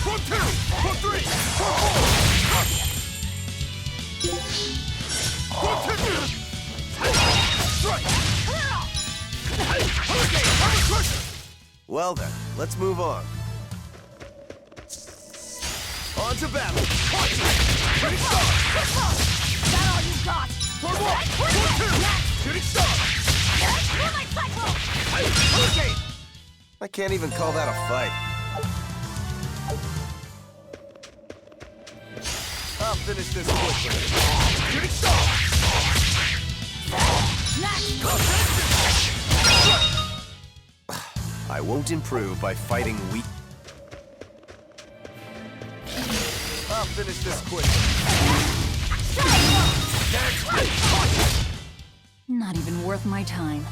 1, 2! 1, 3! 1, 2! Well then, let's move on. On to battle! Shooting star! Is that all you got? 1, 2! Shooting star! Moonlight cycle! Hurricane! I can't even call that a fight. I'll finish this quickly. Shooting star! I won't improve by fighting weak. I'll finish this quickly. Not even worth my time.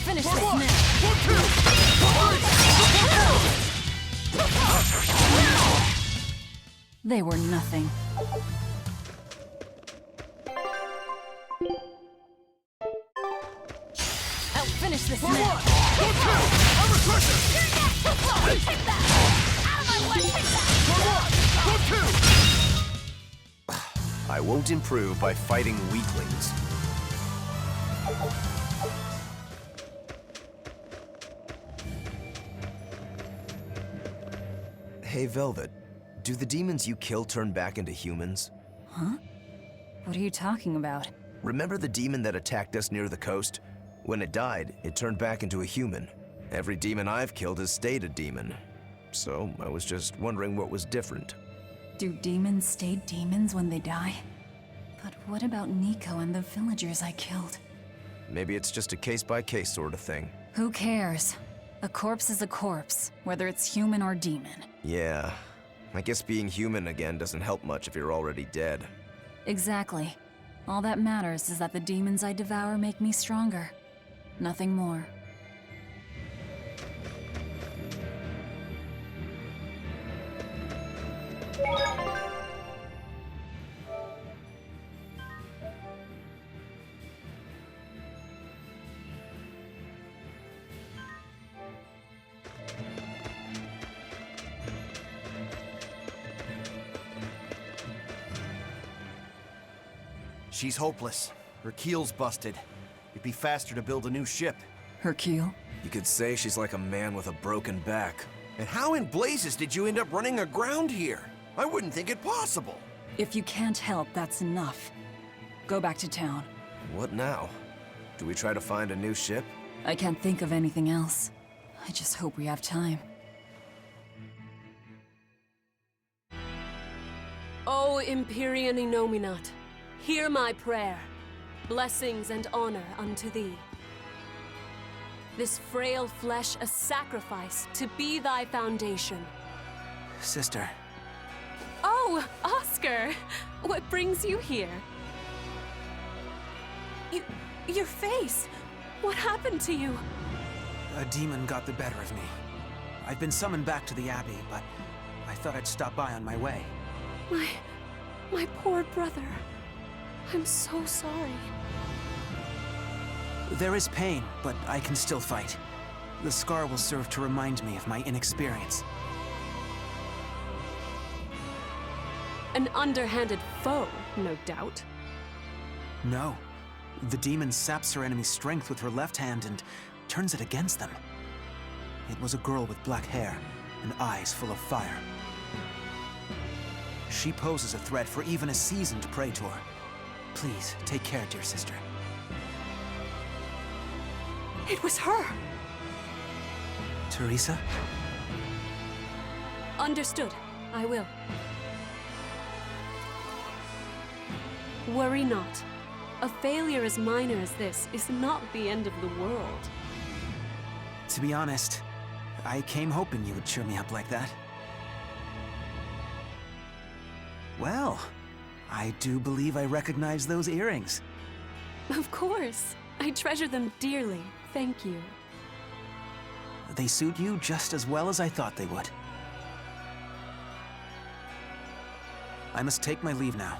Finish this now. 1, 2! They were nothing. I'll finish this now. 1, 2! Armor crusher! Take that! Out of my way! Take that! 1, 2! I won't improve by fighting weaklings. Hey, Velvet. Do the demons you kill turn back into humans? Huh? What are you talking about? Remember the demon that attacked us near the coast? When it died, it turned back into a human. Every demon I've killed has stayed a demon. So, I was just wondering what was different. Do demons stay demons when they die? But what about Nico and the villagers I killed? Maybe it's just a case-by-case sort of thing. Who cares? A corpse is a corpse, whether it's human or demon. Yeah. I guess being human again doesn't help much if you're already dead. Exactly. All that matters is that the demons I devour make me stronger. Nothing more. She's hopeless. Her keel's busted. It'd be faster to build a new ship. Her keel? You could say she's like a man with a broken back. And how in blazes did you end up running aground here? I wouldn't think it possible. If you can't help, that's enough. Go back to town. What now? Do we try to find a new ship? I can't think of anything else. I just hope we have time. O Empyrean Innominat, hear my prayer. Blessings and honor unto thee. This frail flesh a sacrifice to be thy foundation. Sister. Oh, Oscar! What brings you here? Your face! What happened to you? A demon got the better of me. I've been summoned back to the Abbey, but I thought I'd stop by on my way. My poor brother. I'm so sorry. There is pain, but I can still fight. The scar will serve to remind me of my inexperience. An underhanded foe? no doubt. No. The demon saps her enemy's strength with her left hand and turns it against them. It was a girl with black hair and eyes full of fire. She poses a threat for even a seasoned praetor. Please, take care, dear sister. It was her! Teresa? Understood. I will. Worry not. A failure as minor as this is not the end of the world. To be honest, I came hoping you would cheer me up like that. Well, I do believe I recognize those earrings. Of course. I treasure them dearly. Thank you. They suit you just as well as I thought they would. I must take my leave now.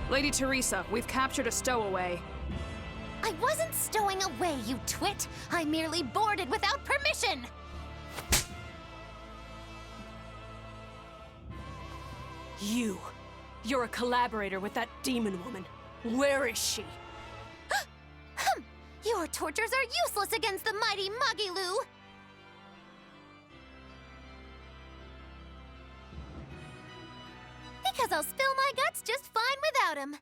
Lady Teresa, we've captured a stowaway. I wasn't stowing away, you twit! I merely boarded without permission! You're a collaborator with that demon woman. Where is she? Your tortures are useless against the mighty Magilu! Because I'll spill my guts just fine without him.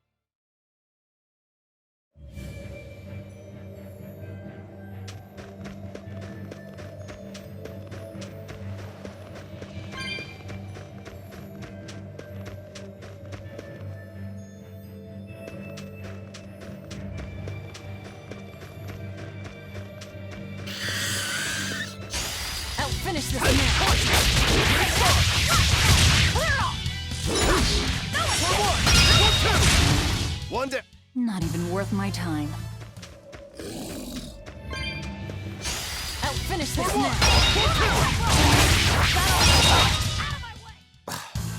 I'll finish this now. One down. Not even worth my time. I'll finish this now.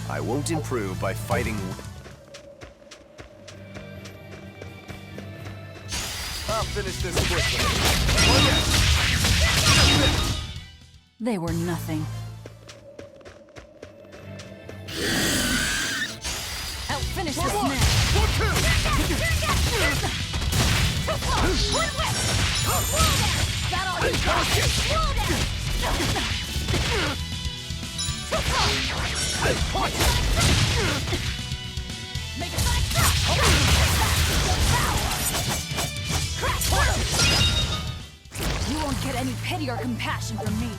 I won't improve by fighting. I'll finish this quickly. They were nothing. I'll finish this now. You won't get any pity or compassion from me.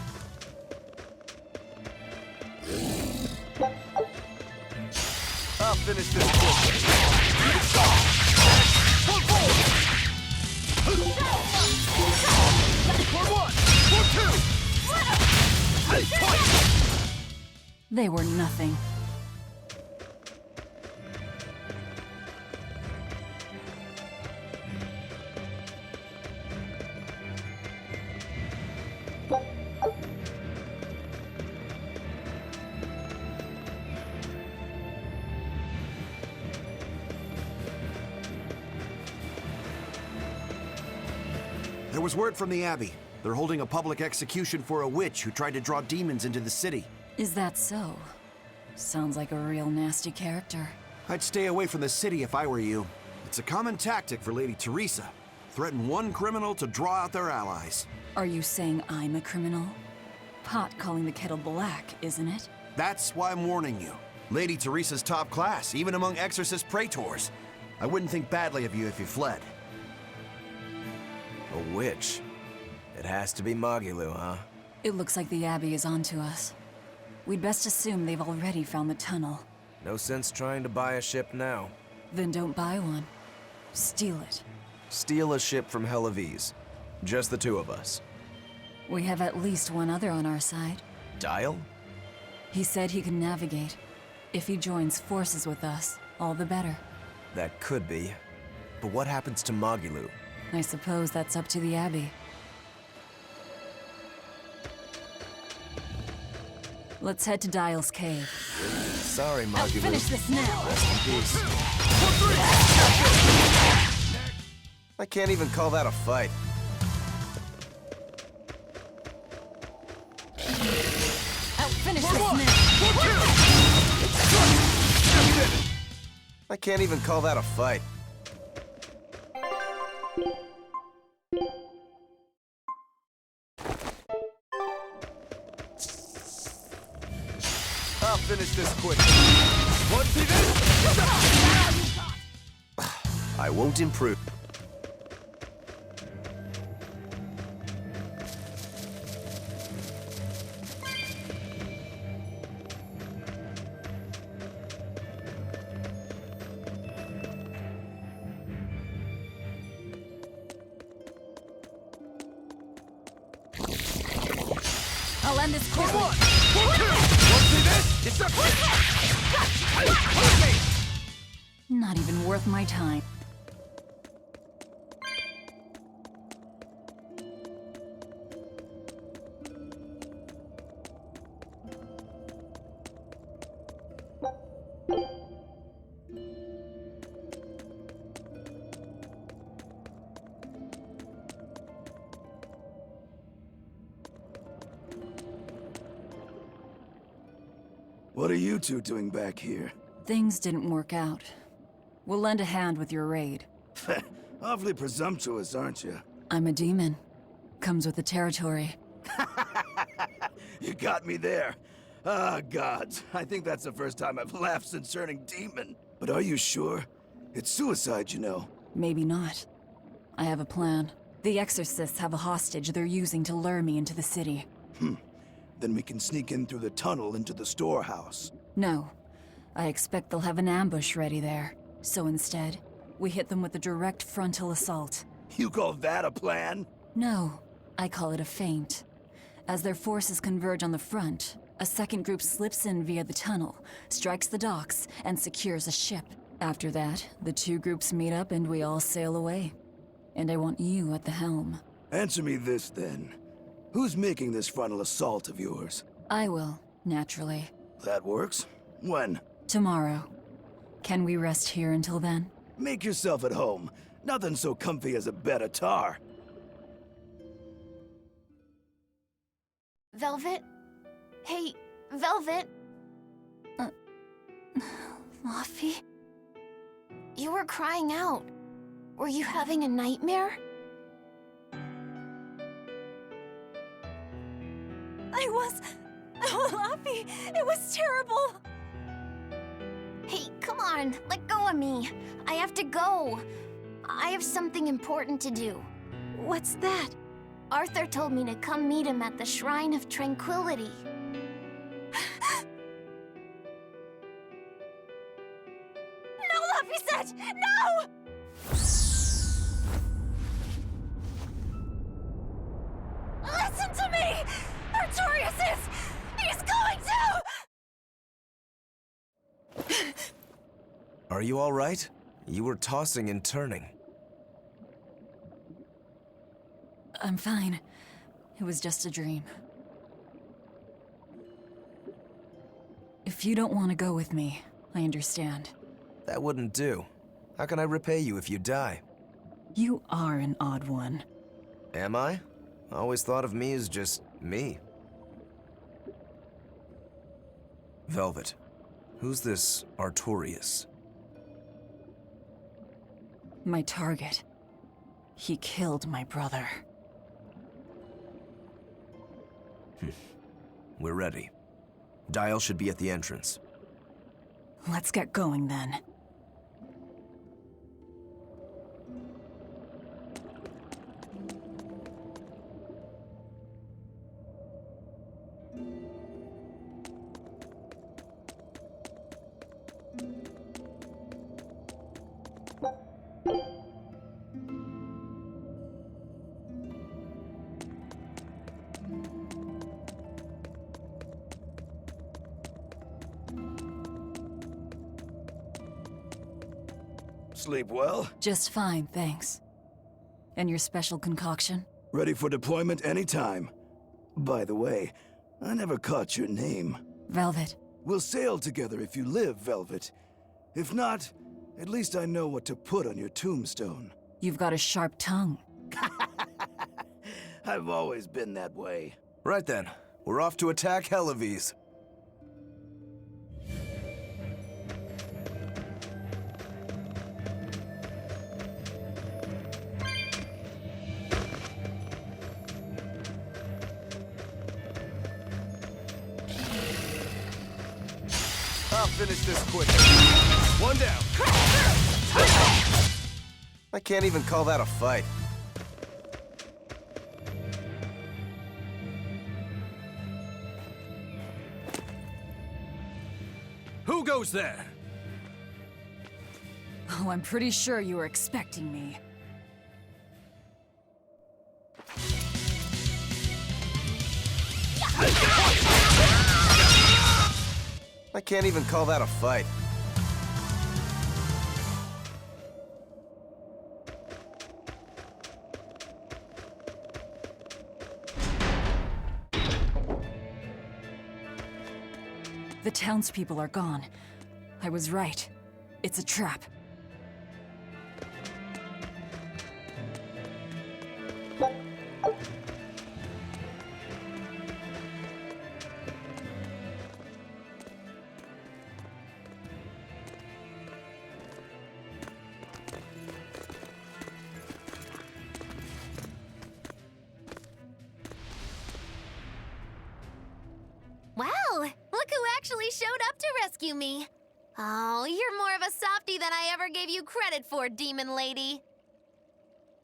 I'll finish this quickly. They were nothing. There was word from the Abbey. They're holding a public execution for a witch who tried to draw demons into the city. Is that so? Sounds like a real nasty character. I'd stay away from the city if I were you. It's a common tactic for Lady Teresa. Threaten one criminal to draw out their allies. Are you saying I'm a criminal? Pot calling the kettle black, isn't it? That's why I'm warning you. Lady Teresa's top class, even among exorcist praetors. I wouldn't think badly of you if you fled. A witch. It has to be Magilu, huh? It looks like the Abbey is onto us. We'd best assume they've already found the tunnel. No sense trying to buy a ship now. Then don't buy one. Steal it. Steal a ship from Hellawes. Just the two of us. We have at least one other on our side. Dyle? He said he can navigate. If he joins forces with us, all the better. That could be. But what happens to Magilu? I suppose that's up to the Abbey. Let's head to Dyle's cave. Sorry, Magilu. I'll finish this now. Rest in peace. I can't even call that a fight. I'll finish this man. I can't even call that a fight. I'll finish this quick. What see this? I won't improve. I'll end this quickly. Not even worth my time. What are you two doing back here? Things didn't work out. We'll lend a hand with your raid. Awfully presumptuous, aren't you? I'm a demon. Comes with the territory. You got me there. Ah, gods. I think that's the first time I've laughed since turning demon. But are you sure? It's suicide, you know. Maybe not. I have a plan. The exorcists have a hostage they're using to lure me into the city. Then we can sneak in through the tunnel into the storehouse. No. I expect they'll have an ambush ready there. So instead, we hit them with a direct frontal assault. You call that a plan? No. I call it a feint. As their forces converge on the front, a second group slips in via the tunnel, strikes the docks, and secures a ship. After that, the two groups meet up and we all sail away. And I want you at the helm. Answer me this, then. Who's making this frontal assault of yours? I will, naturally. That works. When? Tomorrow. Can we rest here until then? Make yourself at home. Nothing so comfy as a bed of tar. Velvet? Hey, Velvet? Laffy? You were crying out. Were you having a nightmare? I was... Oh, Laffy, it was terrible! Hey, come on, let go of me. I have to go. I have something important to do. What's that? Arthur told me to come meet him at the Shrine of Tranquility. No, Laffy said! No! Listen to me! Artorius is... He's going to... Are you all right? You were tossing and turning. I'm fine. It was just a dream. If you don't want to go with me, I understand. That wouldn't do. How can I repay you if you die? You are an odd one. Am I? I always thought of me as just me. Velvet, who's this Artorius? My target. He killed my brother. We're ready. Dyle should be at the entrance. Let's get going then. Sleep well? Just fine, thanks. And your special concoction? Ready for deployment anytime. By the way, I never caught your name. Velvet. We'll sail together if you live, Velvet. If not, at least I know what to put on your tombstone. You've got a sharp tongue. I've always been that way. Right then, we're off to attack Hellawes. I'll finish this quick. One down. I can't even call that a fight. Who goes there? Oh, I'm pretty sure you were expecting me. I can't even call that a fight. The townspeople are gone. I was right. It's a trap. Wow, look who actually showed up to rescue me. Oh, you're more of a softie than I ever gave you credit for, demon lady.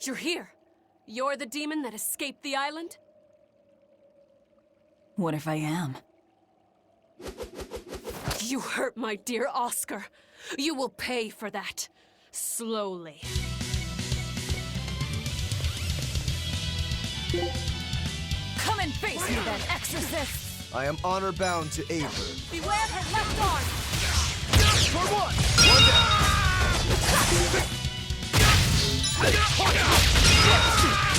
You're here. You're the demon that escaped the island? What if I am? You hurt my dear Oscar. You will pay for that. Slowly. Come and face me then, exorcist! I am honor-bound to aid her. Beware her left arm! For one! One down!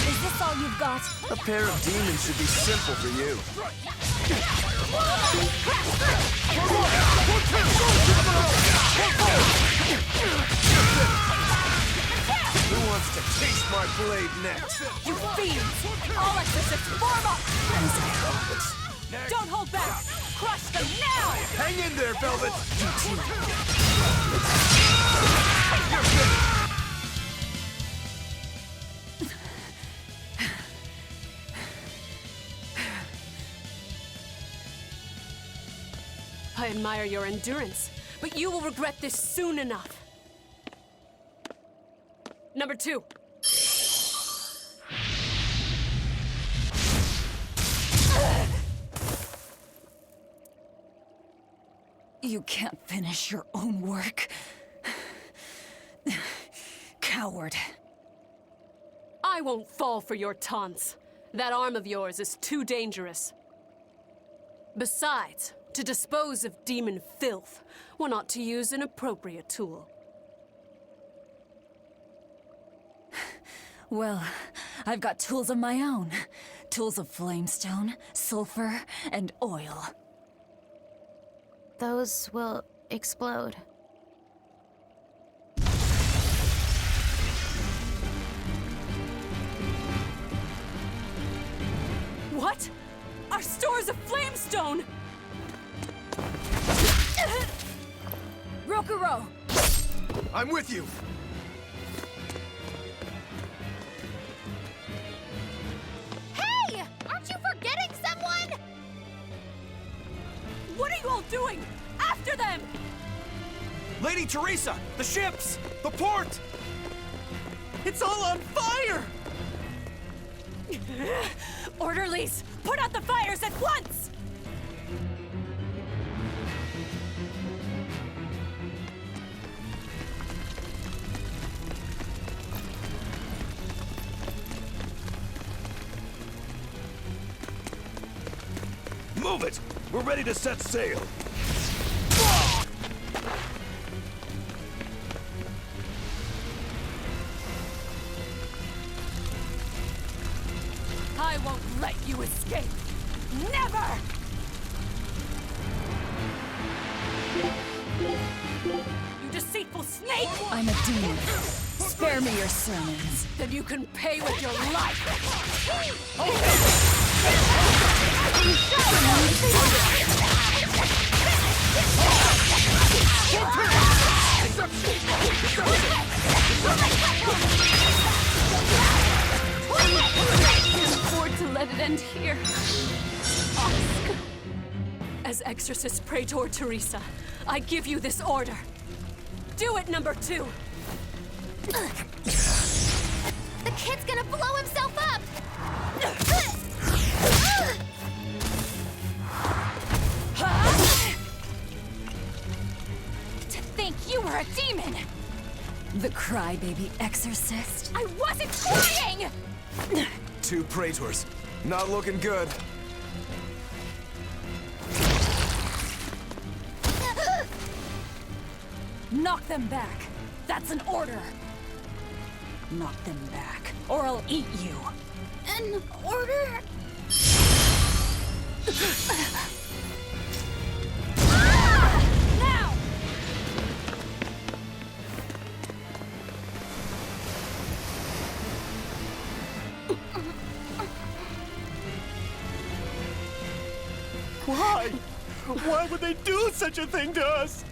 Is this all you've got? A pair of demons should be simple for you. Who wants to taste my blade next? You fiends! All exorcists form up! Don't hold back! Crush them now! Hang in there, Velvet! I admire your endurance, but you will regret this soon enough. Number 2. You can't finish your own work. Coward. I won't fall for your taunts. That arm of yours is too dangerous. Besides, to dispose of demon filth, one ought to use an appropriate tool. Well, I've got tools of my own. Tools of flamestone, sulfur, and oil. Those will explode. What? Our stores of flamestone! Rokuro! I'm with you! Hey! Aren't you forgetting someone? What are you all doing? After them! Lady Teresa! The ships! The port! It's all on fire! Orderlies, put out the fires at once! Move it! We're ready to set sail! I won't let you escape! Never! You deceitful snake! I'm a demon. Spare me your sermons. Then you can pay with your life! Can't afford to let it end here. Ask. As Exorcist Praetor Teresa, I give you this order. Do it, number 2! The kid's gonna blow himself up! To think you were a demon! The crybaby exorcist? I wasn't crying! 2 praetors. Not looking good. Knock them back. That's an order. Knock them back, or I'll eat you. An order? Now! Why? Why would they do such a thing to us?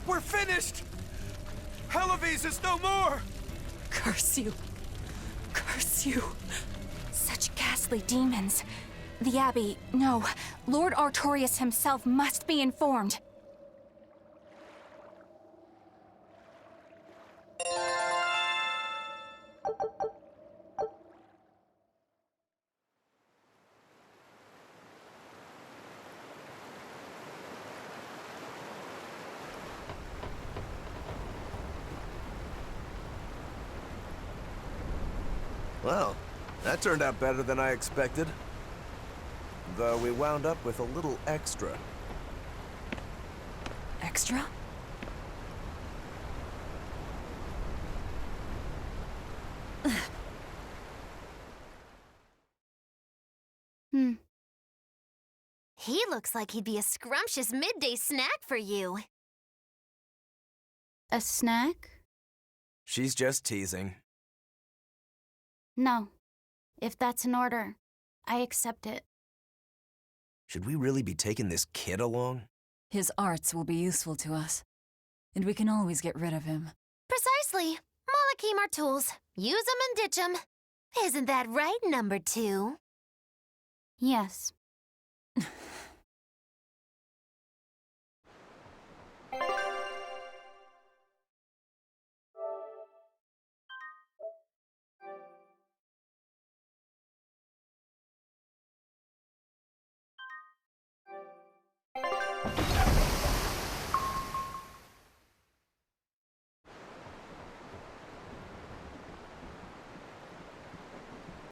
We're finished! Hellawes is no more! Curse you. Curse you. Such ghastly demons. The Abbey, no. Lord Artorius himself must be informed. Well, that turned out better than I expected. Though we wound up with a little extra. Extra? He looks like he'd be a scrumptious midday snack for you. A snack? She's just teasing. No. If that's an order, I accept it. Should we really be taking this kid along? His arts will be useful to us. And we can always get rid of him. Precisely. Malakim are tools. Use them and ditch them. Isn't that right, number 2? Yes.